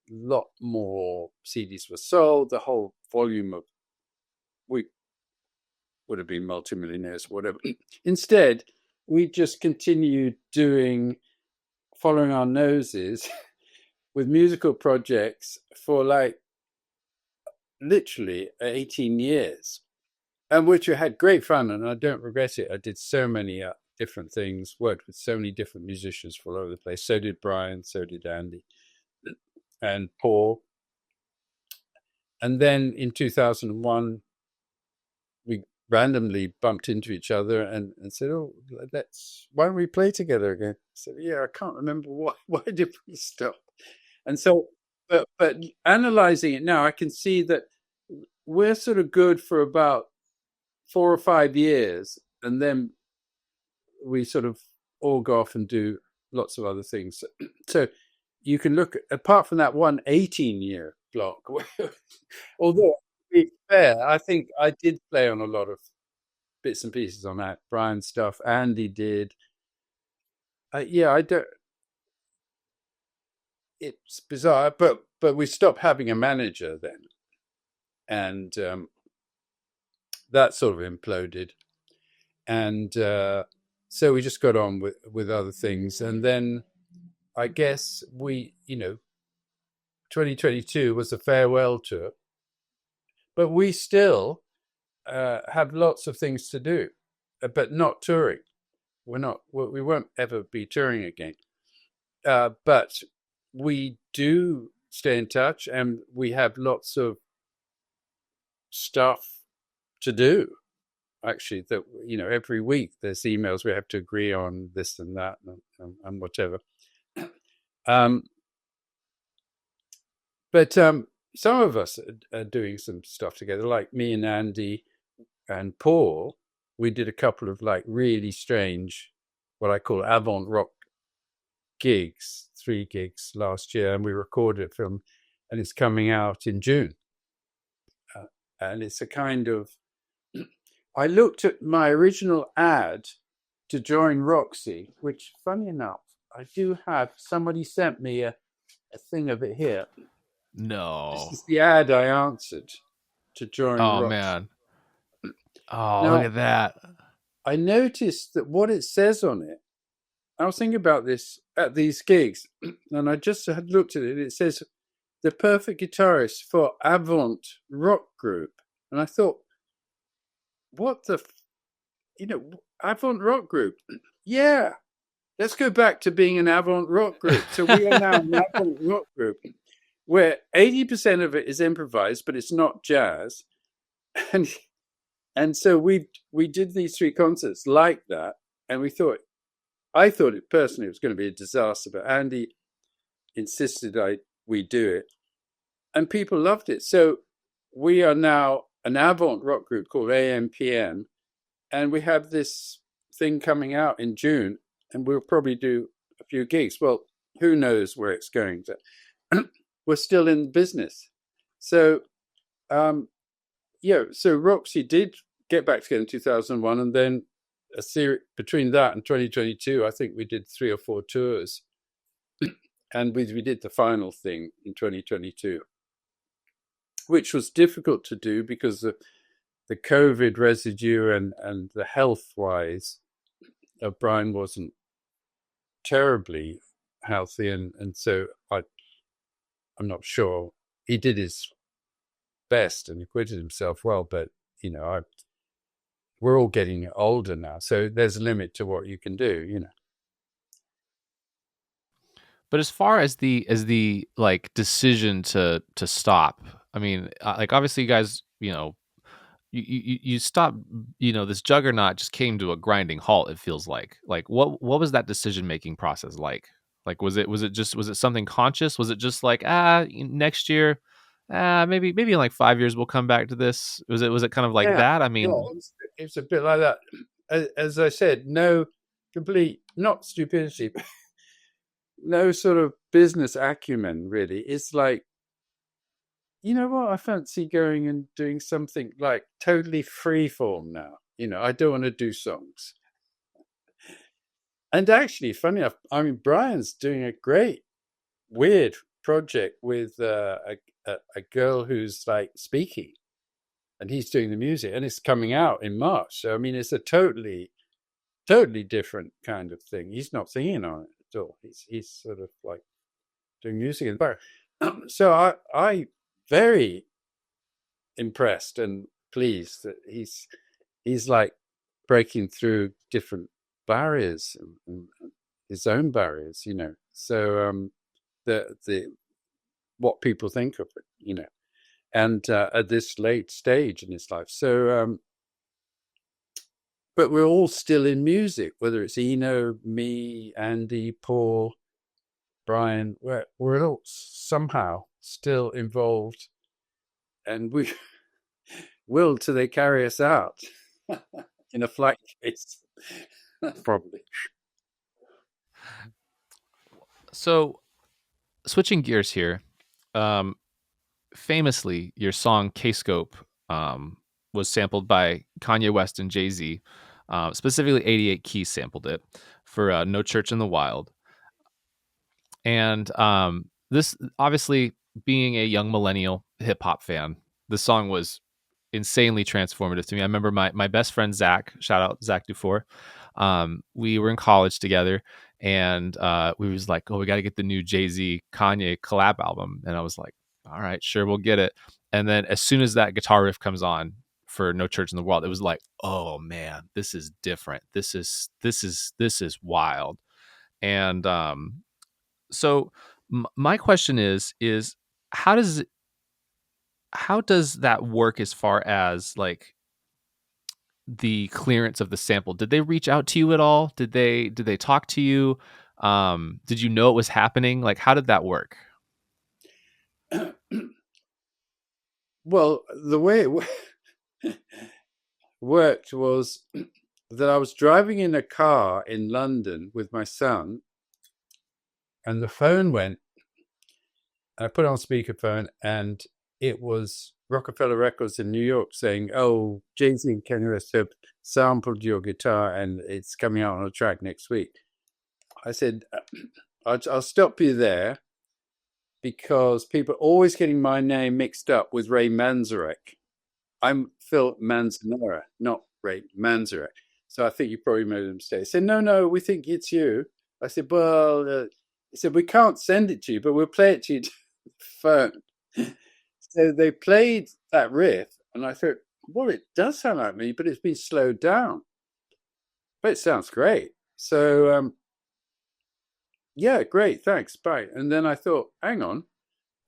a lot more CDs were sold. The whole volume of we would have been multimillionaires, whatever. Instead, we just continued following our noses with musical projects for like literally 18 years, and which we had great fun, and I don't regret it. I did so many different things, worked with so many different musicians all over the place. So did Brian, so did Andy and Paul. And then in 2001, we randomly bumped into each other and said, "Oh, why don't we play together again?" I said, "Yeah, I can't remember why. Why did we stop?" And so, but analyzing it now, I can see that we're sort of good for about 4 or 5 years, and then we sort of all go off and do lots of other things. So you can look apart from that one 18-year block. Although, to be fair, I think I did play on a lot of bits and pieces on that Brian stuff. Andy did. Yeah, I don't. It's bizarre, but we stopped having a manager then, and that sort of imploded, and so we just got on with other things, and then I guess 2022 was a farewell tour, but we still have lots of things to do, but not touring. We won't ever be touring again. But we do stay in touch, and we have lots of stuff to do. Actually, that every week there's emails we have to agree on this and that and whatever. Um, but some of us are doing some stuff together, like me and Andy and Paul. We did a couple of like really strange, what I call avant rock gigs, 3 gigs last year, and we recorded a film, and it's coming out in June. And it's a kind of, I looked at my original ad to join Roxy, which, funny enough, I do have. Somebody sent me a thing of it here. This No. is the ad I answered to join Oh Roxy. man. Oh, look Now, at that. I noticed that what it says on it, I was thinking about this at these gigs, and I just had looked at it. It says, the perfect guitarist for avant rock group. And I thought, what the, avant rock group? Yeah, let's go back to being an avant rock group. So we are now an avant rock group where 80% of it is improvised, but it's not jazz. And so we did these 3 concerts like that, and I thought it personally was going to be a disaster, but Andy insisted we do it, and people loved it. So we are now an avant rock group called AMPM, and we have this thing coming out in June, and we'll probably do a few gigs. Well, who knows where it's going to. We're still in business. So, so Roxy did get back together in 2001, and then a series between that and 2022, I think we did 3 or 4 tours, and we did the final thing in 2022, which was difficult to do because of the COVID residue and the health-wise, Brian wasn't terribly healthy, and so I'm not sure he did his best and acquitted himself well, but we're all getting older now, so there's a limit to what you can do. But as far as the like decision to stop, I mean, like obviously you guys, you stop, this juggernaut just came to a grinding halt. It feels like what was that decision making process like? Like was it something conscious? Was it just like next year, maybe in like 5 years we'll come back to this? Was it kind of like Yeah, that? I yeah, mean, it's a bit like that. As I said, no complete, not stupidity, no sort of business acumen, really. It's like, you know what? I fancy going and doing something like totally free form now. I don't want to do songs. And actually, funny enough, I mean, Brian's doing a great, weird project with a girl who's like speaking, and he's doing the music, and it's coming out in March. So, I mean, it's a totally, totally different kind of thing. He's not singing on it at all. He's sort of like doing music in the background. So I very impressed and pleased that he's like breaking through different barriers and his own barriers. So the what people think of it, and at this late stage in his life. So but we're all still in music, whether it's Eno, me, Andy, Paul, Brian. We're all somehow still involved, and we will till they carry us out in a flight case, probably. so switching gears here, um, famously, your song "K-Scope" was sampled by Kanye West and Jay-Z. Specifically, 88 Keys sampled it for "No Church in the Wild." And this, obviously, being a young millennial hip hop fan, the song was insanely transformative to me. I remember my best friend Zach, shout out Zach Dufour. We were in college together, and we was like, "Oh, we got to get the new Jay-Z Kanye collab album." And I was like, "All right, sure, we'll get it." And then as soon as that guitar riff comes on for "No Church in the World," it was like, "Oh man, this is different. This is wild." And so my question is how does that work as far as like the clearance of the sample? Did they reach out to you at all? Did they talk to you? Did you know it was happening? Like, how did that work? Well, the way it worked was that I was driving in a car in London with my son, and the phone went. I put it on speakerphone, and it was Rockefeller Records in New York saying, "Oh, Jay-Z and Kanye West have sampled your guitar, and it's coming out on a track next week." I said, "I'll stop you there because people are always getting my name mixed up with Ray Manzarek. I'm Phil Manzanera, not Ray Manzarek. So I think you probably made a mistake." He said, "No, no, we think it's you." I said, "Well," he said, "we can't send it to you, but we'll play it to you to the phone." So they played that riff, and I thought, well, it does sound like me, but it's been slowed down. But it sounds great. So, yeah, great, thanks, bye. And then I thought, hang on,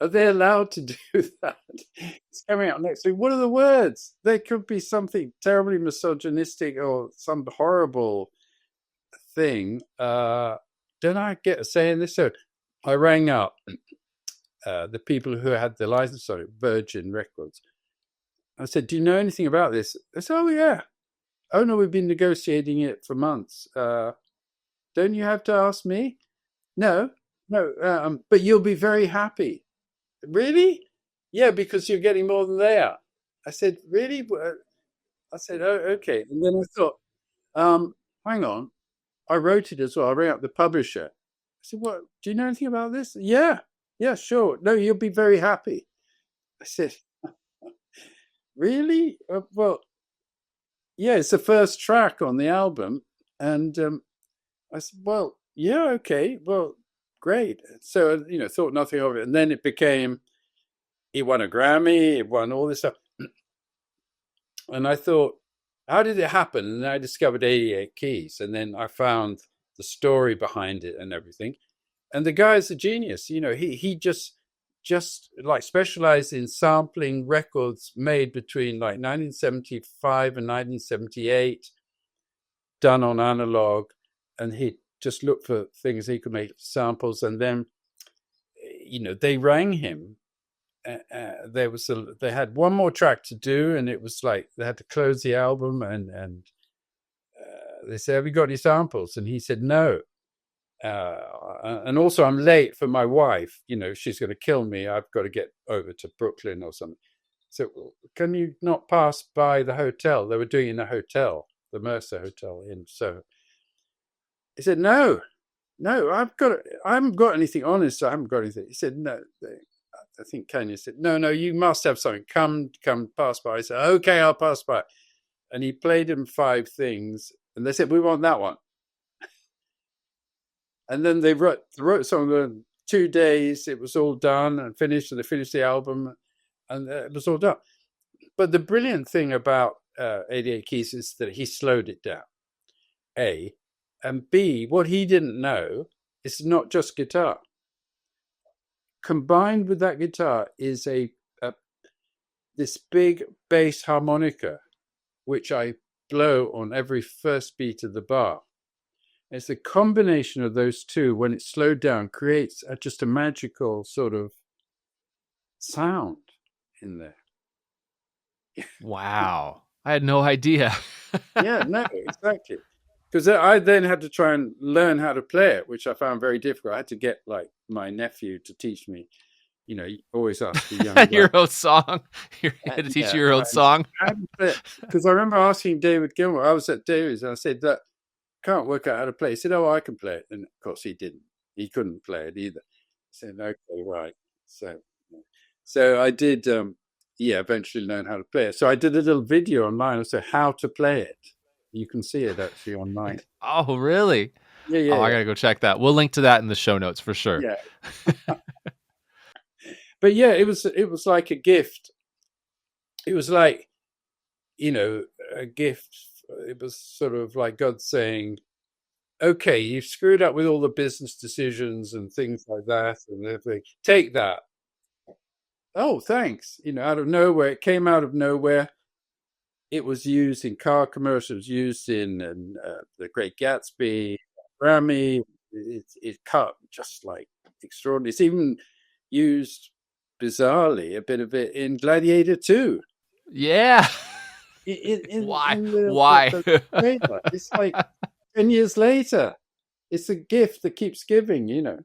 are they allowed to do that? It's coming out next week. What are the words? There could be something terribly misogynistic or some horrible thing. Don't I get a say in this? So I rang up the people who had the license on it, Virgin Records. I said, "Do you know anything about this?" They said, "Oh, yeah. Oh, no, we've been negotiating it for months. Don't you have to ask me?" "No, no, but you'll be very happy." "Really?" "Yeah, because you're getting more than they are." I said, "Really?" I said, "Oh, okay." And then I thought, hang on. I wrote it as well. I rang up the publisher. I said, "What? Do you know anything about this?" "Yeah, yeah, sure. No, you'll be very happy." I said, "Really?" Well, yeah, it's the first track on the album. And I said, "Well, yeah, okay. Well, great." So, thought nothing of it. And then it became, it won a Grammy, it won all this stuff. And I thought, how did it happen? And I discovered 88 Keys. And then I found the story behind it and everything. And the guy is a genius. He just like specialized in sampling records made between like 1975 and 1978, done on analog. And he just looked for things he could make samples. And then, they rang him. They had one more track to do, and it was like they had to close the album, and they said, "Have you got any samples?" And he said, "No." And also, I'm late for my wife. She's going to kill me. I've got to get over to Brooklyn or something. So, can you not pass by the hotel? They were doing it in a hotel, the Mercer Hotel in Soho. He said, "No, no, I haven't got anything honest. So I haven't got anything." He said, "No." I think Kanye said, "No, no, you must have something. Come, pass by." I said, "Okay, I'll pass by." And he played them 5 things, and they said, "We want that one." And then they wrote some of them 2 days. It was all done and finished, and they finished the album, and it was all done. But the brilliant thing about 88 Keys is that he slowed it down. A, and B, what he didn't know is not just guitar. Combined with that guitar is this big bass harmonica, which I blow on every first beat of the bar. It's the combination of those two, when it's slowed down, creates just a magical sort of sound in there. Wow. I had no idea. Yeah, no, exactly. Because I then had to try and learn how to play it, which I found very difficult. I had to get like my nephew to teach me. You always ask the young Your lad. own song. You had to teach Yeah, you your own song. because I remember asking David Gilmour. I was at David's, and I said that can't work out how to play. He said, "Oh, I can play it," and of course he didn't. He couldn't play it either. I said, "Okay, right." So I did. Yeah, eventually learn how to play it. So I did a little video online of how to play it. You can see it actually online. Oh, really? Yeah, Oh, yeah, I yeah, gotta go check that. We'll link to that in the show notes for sure. yeah. But yeah, it was like a gift. It was like, a gift. It was sort of like God saying, "Okay, you've screwed up with all the business decisions and things like that, and everything. Take that." "Oh, thanks." Out of nowhere, it came out of nowhere. it was used in car commercials, used in The Great Gatsby, Grammy. It cut just like extraordinary. It's even used bizarrely a bit of it in Gladiator 2. Yeah. Why? In Why? the trailer. It's like 10 years later. It's a gift that keeps giving, you know.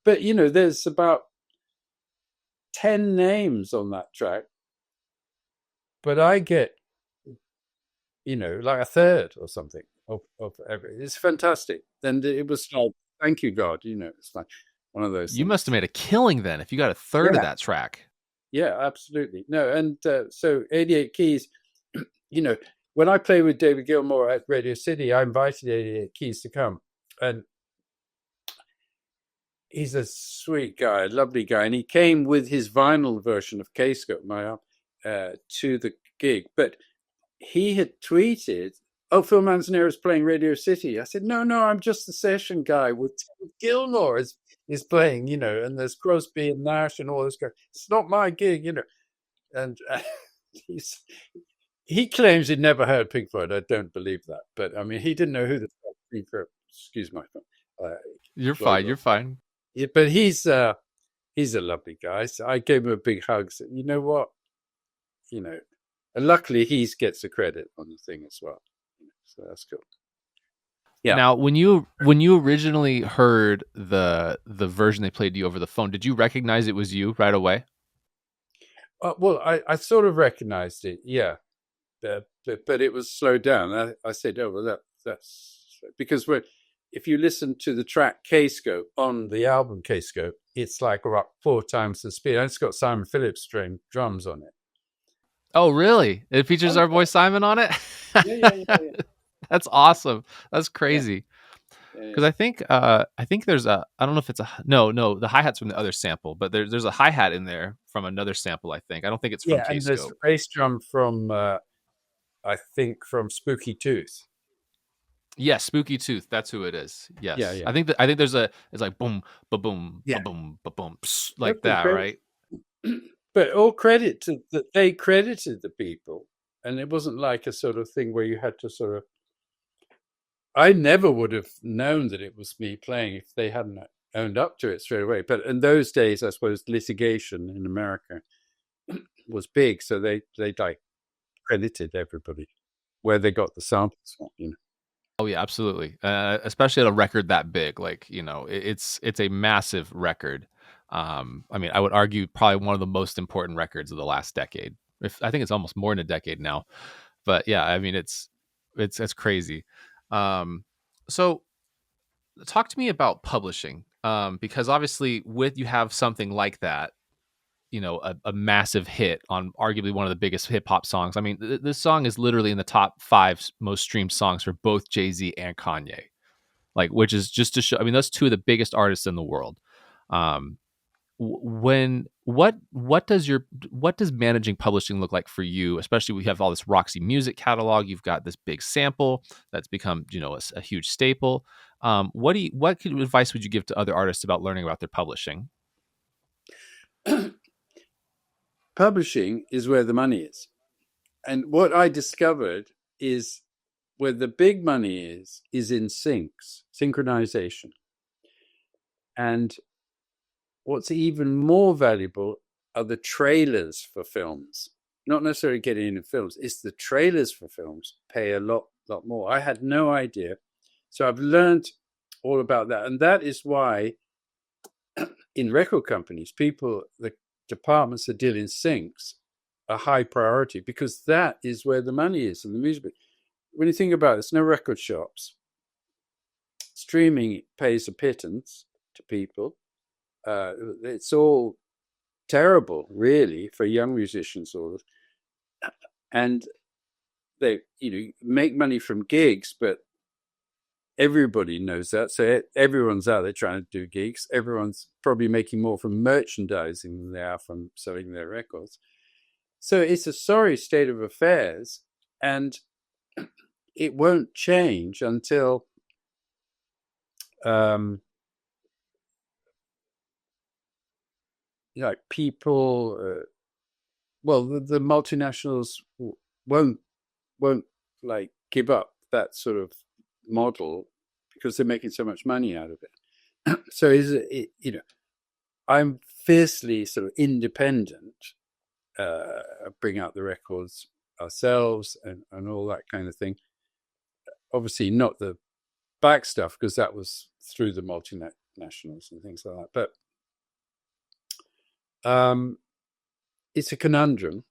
But, you know, there's about 10 names on that track, but I get, you know, like a third or something of every. It's fantastic. And it was like, thank you, God, you know, it's like one of those You must have things. made a killing then if you got a third of Yeah, that track. yeah, absolutely. No, and so 88 Keys, you know, when I played with David Gilmour at Radio City, I invited 88 Keys to come. And he's a sweet guy, a lovely guy. And he came with his vinyl version of Cascote, my to the gig. But he had tweeted, "Oh, Phil Manzanera is playing Radio City." I said, "No, I'm just the session guy with Gilmour is playing, you know, and there's Crosby and Nash and all this guy. It's not my gig, you know." And he's he claims he'd never heard Pink Floyd. I don't believe that, but I mean, he didn't know who the Pink Floyd. Excuse my You're Floyd fine. was. You're fine. Yeah, but he's a lovely guy. So I gave him a big hug. Said, "You know what? You know," and luckily he gets the credit on the thing as well. So that's cool. Yeah. Now, when you originally heard the version they played to you over the phone, did you recognize it was you right away? Well, I sort of recognized it. Yeah. But it was slowed down. I said, "Oh, well, that's because if you listen to the track Cascote on the album Cascote, it's like about 4 times the speed. And it's got Simon Phillips string drums on it. Oh, really? It features Oh, our boy Simon on it? yeah. That's awesome. That's Yeah, crazy. yeah, Because I think there's a I don't know if it's a no the hi-hat's from the other sample, but there's a hi-hat in there from another sample, I think. I don't think it's from yeah. And there's Kscope. the bass drum from I think from Spooky Tooth. Yes, Spooky Tooth, that's who it is. Yeah, Yes. yeah, I think there's a it's like boom, ba boom, ba yeah. boom, ba boom, like Okay, that, great. right? But all credit to that they credited the people, and it wasn't like a sort of thing where you had to sort of. I never would have known that it was me playing if they hadn't owned up to it straight away. But in those days, I suppose litigation in America was big, so they like credited everybody where they got the samples from. You know. Oh yeah, absolutely. Especially at a record that big, like it's a massive record. I mean, I would argue probably one of the most important records of the last decade. If I think it's almost more than a decade now, but yeah, I mean it's crazy. Um, so talk to me about publishing, because obviously with you have something like that, a massive hit on arguably one of the biggest hip hop songs. I mean, this song is literally in the top five most streamed songs for both Jay-Z and Kanye. Like, which is just to show. I mean, those two of the biggest artists in the world. Um, when what does managing publishing look like for you? Especially we have all this Roxy music catalog. You've got this big sample that's become a huge staple. What advice would you give to other artists about learning about their publishing? Publishing is where the money is, and what I discovered is where the big money is in synchronization, and what's even more valuable are the trailers for films. Not necessarily getting into films, it's the trailers for films pay a lot more. I had no idea. So I've learned all about that. And that is why in record companies, the departments that deal in syncs are high priority because that is where the money is in the music. When you think about it, there's no record shops. Streaming pays a pittance to people. It's all terrible, really, for young musicians. And they, make money from gigs, but everybody knows that. So everyone's out there trying to do gigs. Everyone's probably making more from merchandising than they are from selling their records. So it's a sorry state of affairs, and it won't change until people. Well, the multinationals won't won't like give up that sort of model because they're making so much money out of it. So I'm fiercely sort of independent, bring out the records ourselves and all that kind of thing. Obviously not the back stuff because that was through the multinationals and things like that. But it's a conundrum,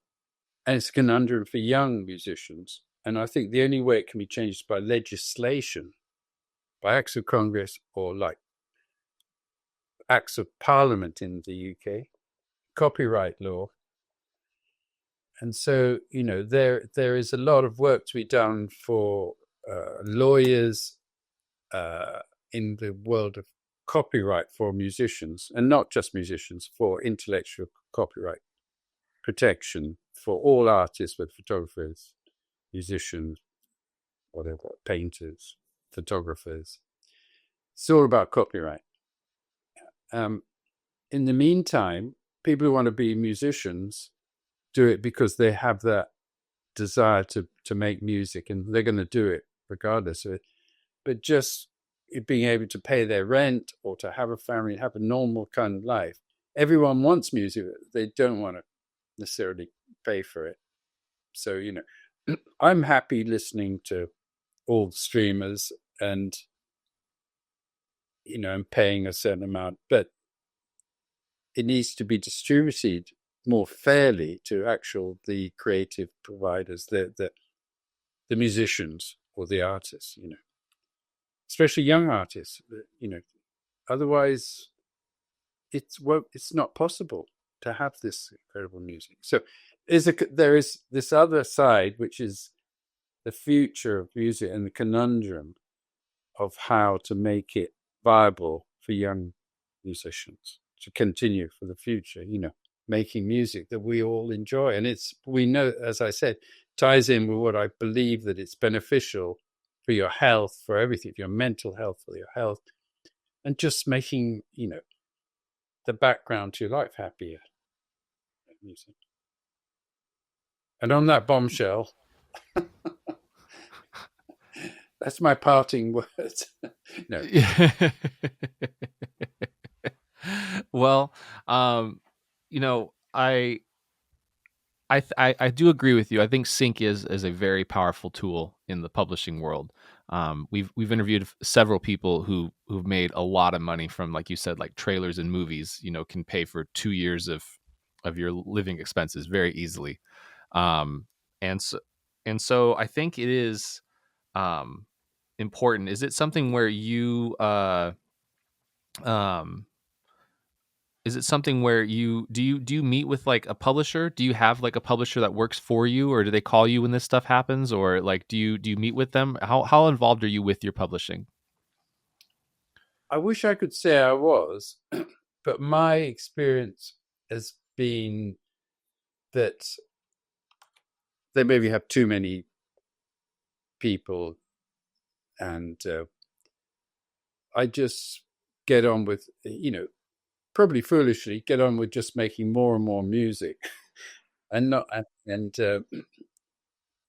and it's a conundrum for young musicians. And I think the only way it can be changed is by legislation, by acts of Congress or like acts of Parliament in the UK, copyright law. And so, there is a lot of work to be done for lawyers in the world of copyright for musicians, and not just musicians, for intellectual copyright protection for all artists, with photographers, musicians, whatever, painters, photographers. It's all about copyright. In the meantime, people who want to be musicians do it because they have that desire to make music, and they're going to do it regardless of it. But just being able to pay their rent or to have a family, have a normal kind of life. Everyone wants music. They don't want to necessarily pay for it. So, I'm happy listening to all the streamers and, and paying a certain amount, but it needs to be distributed more fairly to the creative providers, the musicians or the artists, especially young artists, otherwise it's not possible to have this incredible music. So there is this other side, which is the future of music and the conundrum of how to make it viable for young musicians to continue for the future, making music that we all enjoy. And we know, as I said, ties in with what I believe, that it's beneficial for your health, for everything, for your mental health, for your health, and just making, the background to your life happier. Music. And on that bombshell, that's my parting words. No. Well, I do agree with you. I think sync is a very powerful tool in the publishing world. We've interviewed several people who've made a lot of money from, like you said, like trailers and movies. Can pay for 2 years of your living expenses very easily. And so I think it is important. Is it something where you is it something where you meet with like a publisher? Do you have like a publisher that works for you, or do they call you when this stuff happens, or like do you meet with them? How involved are you with your publishing? I wish I could say I was, but my experience has been that they maybe have too many people, and I just get on with, probably foolishly, get on with just making more and more music, and not and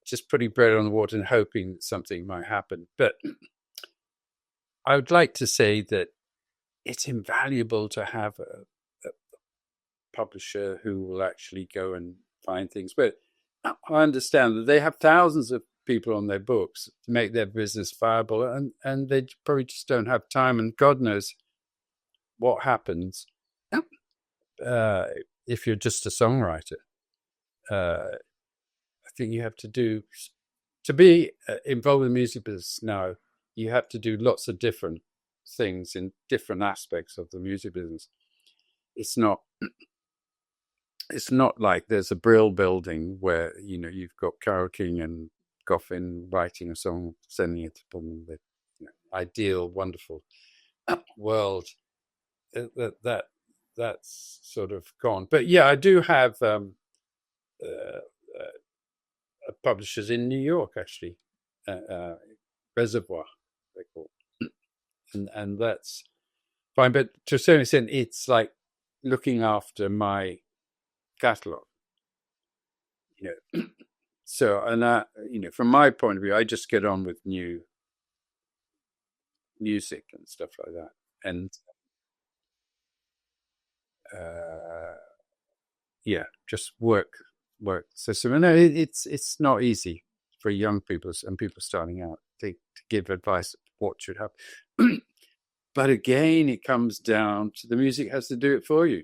just putting bread on the water and hoping that something might happen. But I would like to say that it's invaluable to have a publisher who will actually go and find things. But I understand that they have thousands of people on their books to make their business viable, and they probably just don't have time. And God knows what happens if you're just a songwriter. I think you have to be involved in the music business now. You have to do lots of different things in different aspects of the music business. It's not like there's a Brill building where you've got Carole King and Goffin writing a song, sending it to them, the ideal, wonderful world. That's sort of gone. But yeah, I do have publishers in New York, actually, Reservoir, they call it. And that's fine. But to a certain extent, it's like looking after my catalog. So, and from my point of view, I just get on with new music and stuff like that, and uh, yeah, just work system. And no, it's not easy for young people and people starting out to give advice of what should happen. But again, it comes down to the music has to do it for you.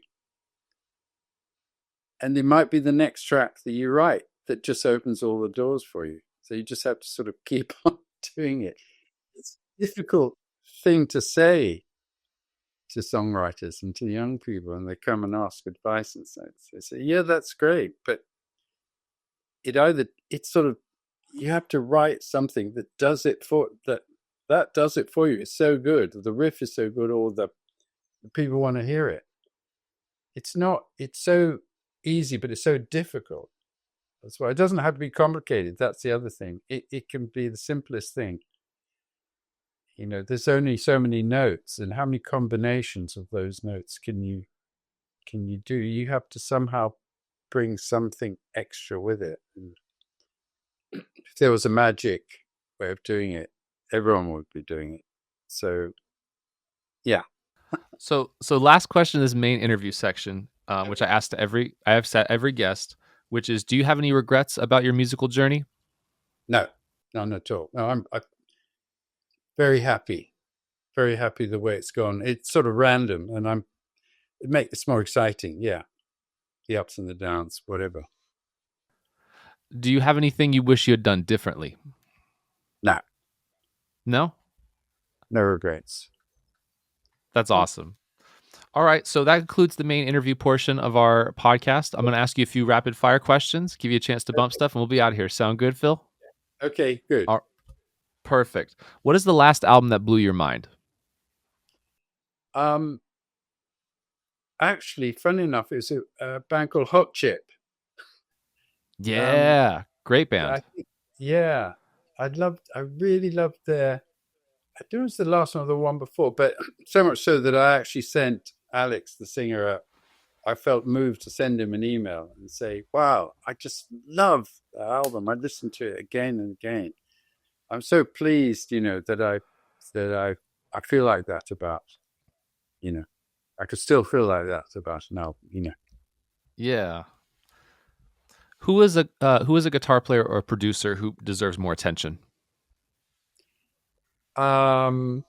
And it might be the next track that you write that just opens all the doors for you. So you just have to sort of keep on doing it. It's a difficult thing to say to songwriters and to young people, and they come and ask advice and so they say, yeah, that's great. But it's sort of, you have to write something that does it for that does it for you. It's so good. The riff is so good, or the people want to hear it. It's so easy, but it's so difficult. That's why it doesn't have to be complicated. That's the other thing. It can be the simplest thing. There's only so many notes, and how many combinations of those notes can you do? You have to somehow bring something extra with it. And if there was a magic way of doing it, everyone would be doing it. So, yeah. So last question in this main interview section, which I have set every guest, which is, do you have any regrets about your musical journey? No, none at all. No, I'm very happy the way it's gone. It's sort of random, and it makes it more exciting. Yeah, the ups and the downs, whatever. Do you have anything you wish you had done differently? No, No? no regrets. That's awesome. All right, so that concludes the main interview portion of our podcast. I'm going to ask you a few rapid fire questions, give you a chance to bump stuff, and we'll be out of here. Sound good, Phil? Okay, good. Perfect. What is the last album that blew your mind? Actually, funny enough, it's a band called Hot Chip. Yeah, great band. I think, yeah, I really loved their. I don't know if it's the last one or the one before, but so much so that I actually sent Alex, the singer, I felt moved to send him an email and say, "Wow, I just love the album. I listened to it again and again. I'm so pleased, that I feel like that about, I could still feel like that about an album. Yeah. Who is a guitar player or producer who deserves more attention? Ooh,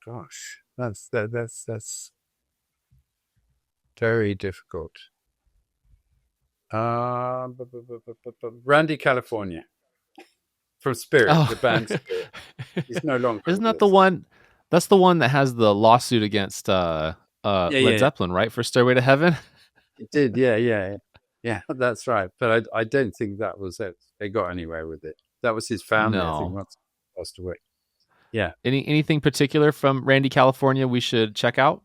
gosh, that's very difficult. Randy California from Spirit, the band Spirit. He's no longer Isn't with that the us. one? That's the one that has the lawsuit against Led Yeah. Zeppelin, right? For Stairway to Heaven. It did, yeah. That's right. But I don't think that was it. They got anywhere with it. That was his family, I think, No. once he passed away. Yeah. Anything particular from Randy California we should check out?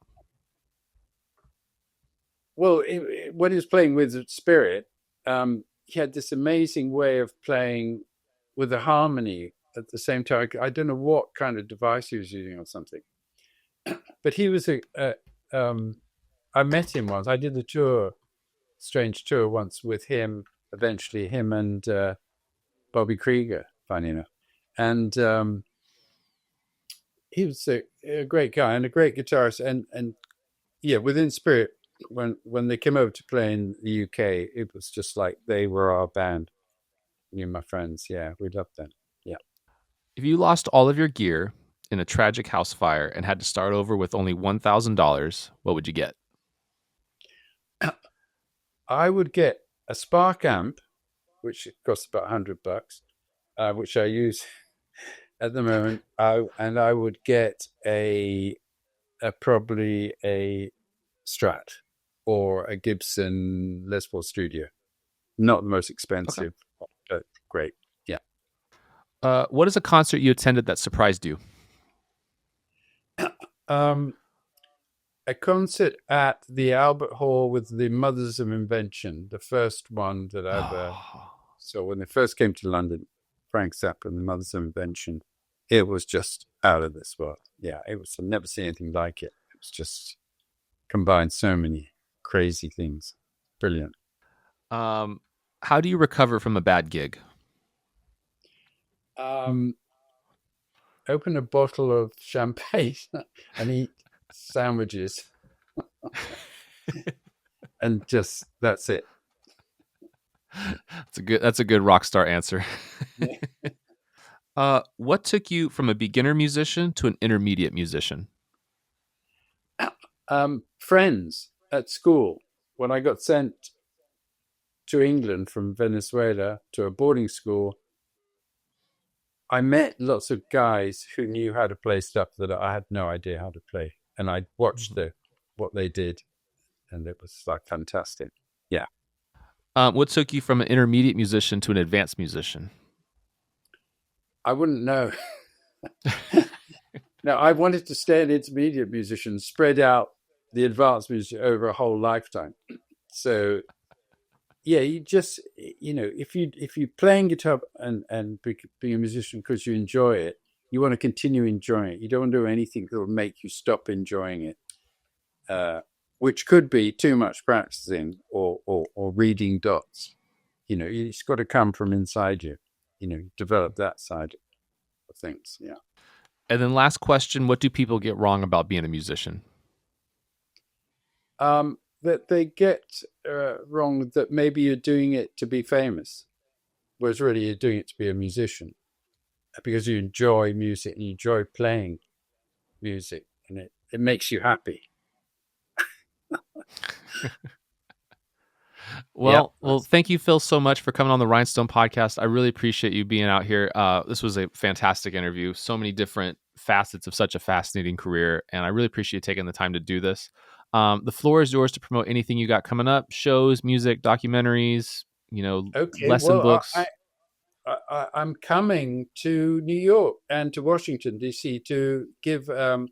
Well, when he was playing with Spirit, he had this amazing way of playing with the harmony at the same time. I don't know what kind of device he was using or something, but he was I met him once. I did a strange tour once with him. Eventually, him and Bobby Krieger, funny enough, and he was a great guy and a great guitarist. And yeah, within Spirit, when they came over to play in the UK, it was just like they were our band. Me and my friends, yeah, we loved them. Yeah. If you lost all of your gear in a tragic house fire and had to start over with only $1,000, what would you get? I would get a Spark amp, which costs about $100, which I use at the moment. And I would get probably a Strat or a Gibson Les Paul Studio. Not the most expensive, but great. Yeah. What is a concert you attended that surprised you? A concert at the Albert Hall with the Mothers of Invention, the first one that I ever saw when they first came to London. Frank Zappa and the Mothers of Invention. It was just out of this world. Yeah, it was. I've never seen anything like it. It was just combined so many crazy things. Brilliant. Um, how do you recover from a bad gig? Um, Open a bottle of champagne and eat sandwiches, and just that's it. That's a good rock star answer. Yeah. What took you from a beginner musician to an intermediate musician? Friends at school. When I got sent to England from Venezuela to a boarding school, I met lots of guys who knew how to play stuff that I had no idea how to play, and I watched what they did, and it was like fantastic. Yeah, What took you from an intermediate musician to an advanced musician? I wouldn't know. Now, I wanted to stay an intermediate musician, spread out the advanced music over a whole lifetime. So yeah, you just if you're playing guitar and being a musician because you enjoy it, you want to continue enjoying it. You don't want to do anything that will make you stop enjoying it, which could be too much practicing or reading dots. It's got to come from inside you. Develop that side of things. Yeah. And then last question, what do people get wrong about being a musician? That they get wrong that maybe you're doing it to be famous, whereas really you're doing it to be a musician because you enjoy music and you enjoy playing music, and it makes you happy. Yeah. Well, thank you, Phil, so much for coming on the Rhinestone podcast. I really appreciate you being out here. This was a fantastic interview. So many different facets of such a fascinating career, and I really appreciate you taking the time to do this. The floor is yours to promote anything you got coming up: shows, music, documentaries, Okay. lesson Well, books. I'm coming to New York and to Washington D.C. to give a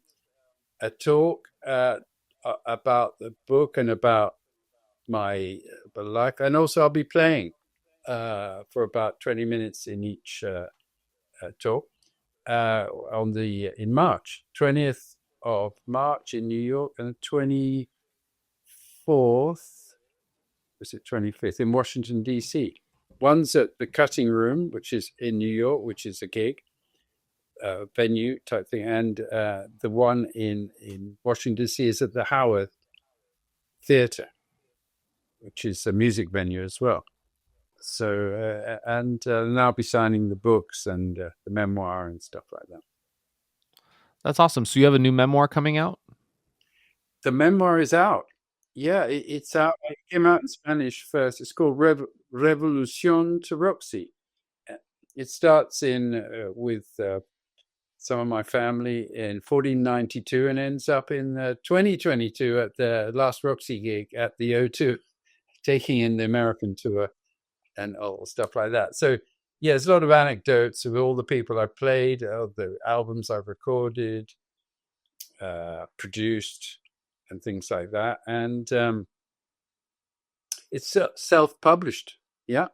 talk about the book and about my life, and also I'll be playing for about 20 minutes in each talk in March, 20th of March in New York, and the 24th, was it 25th in Washington D.C. One's at the Cutting Room, which is in New York, which is a gig venue type thing, and the one in Washington D.C. is at the Howard Theater, which is a music venue as well. So and I'll be signing the books and the memoir and stuff like that. That's awesome. So you have a new memoir coming out? The memoir is out. Yeah, it's out. It came out in Spanish first. It's called Revolución to Roxy. It starts in with some of my family in 1492 and ends up in 2022 at the last Roxy gig at the O2, taking in the American tour and all stuff like that. So yeah, there's a lot of anecdotes of all the people I played, the albums I've recorded, produced, and things like that. And it's self-published. Yeah,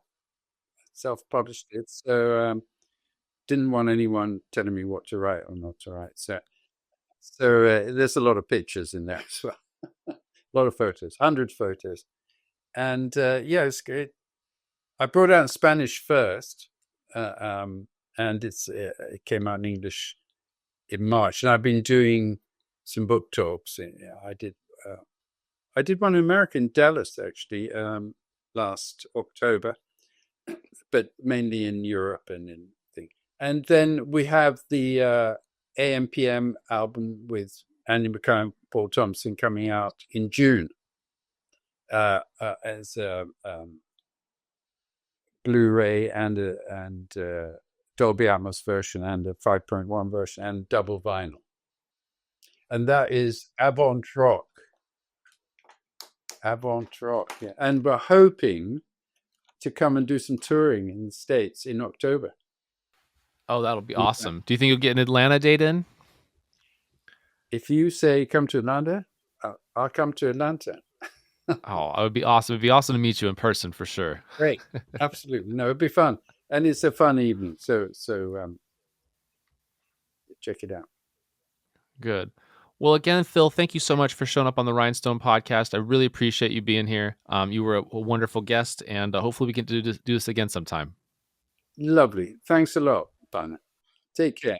self-published. It's so didn't want anyone telling me what to write or not to write. So there's a lot of pictures in there as well, a lot of photos, 100 photos, and yeah, it's great. I brought out in Spanish first, and it came out in English in March, and I've been doing some book talks. I did one in America in Dallas actually last October, but mainly in Europe and in thing. And then we have the AMPM album with Andy McCoy and Paul Thompson coming out in June as a Blu-ray and Dolby Atmos version and a 5.1 version and double vinyl. And that is avant rock. Avant rock, yeah. And we're hoping to come and do some touring in the States in October. Oh, that'll be awesome. Do you think you'll get an Atlanta date in? If you say come to Atlanta, I'll come to Atlanta. Oh, it would be awesome. It'd be awesome to meet you in person for sure. Great. Absolutely. No, it'd be fun. And it's a fun evening. So check it out. Good. Well, again, Phil, thank you so much for showing up on the Rhinestone podcast. I really appreciate you being here. You were a wonderful guest, and hopefully we can do this again sometime. Lovely. Thanks a lot, Bana. Take care.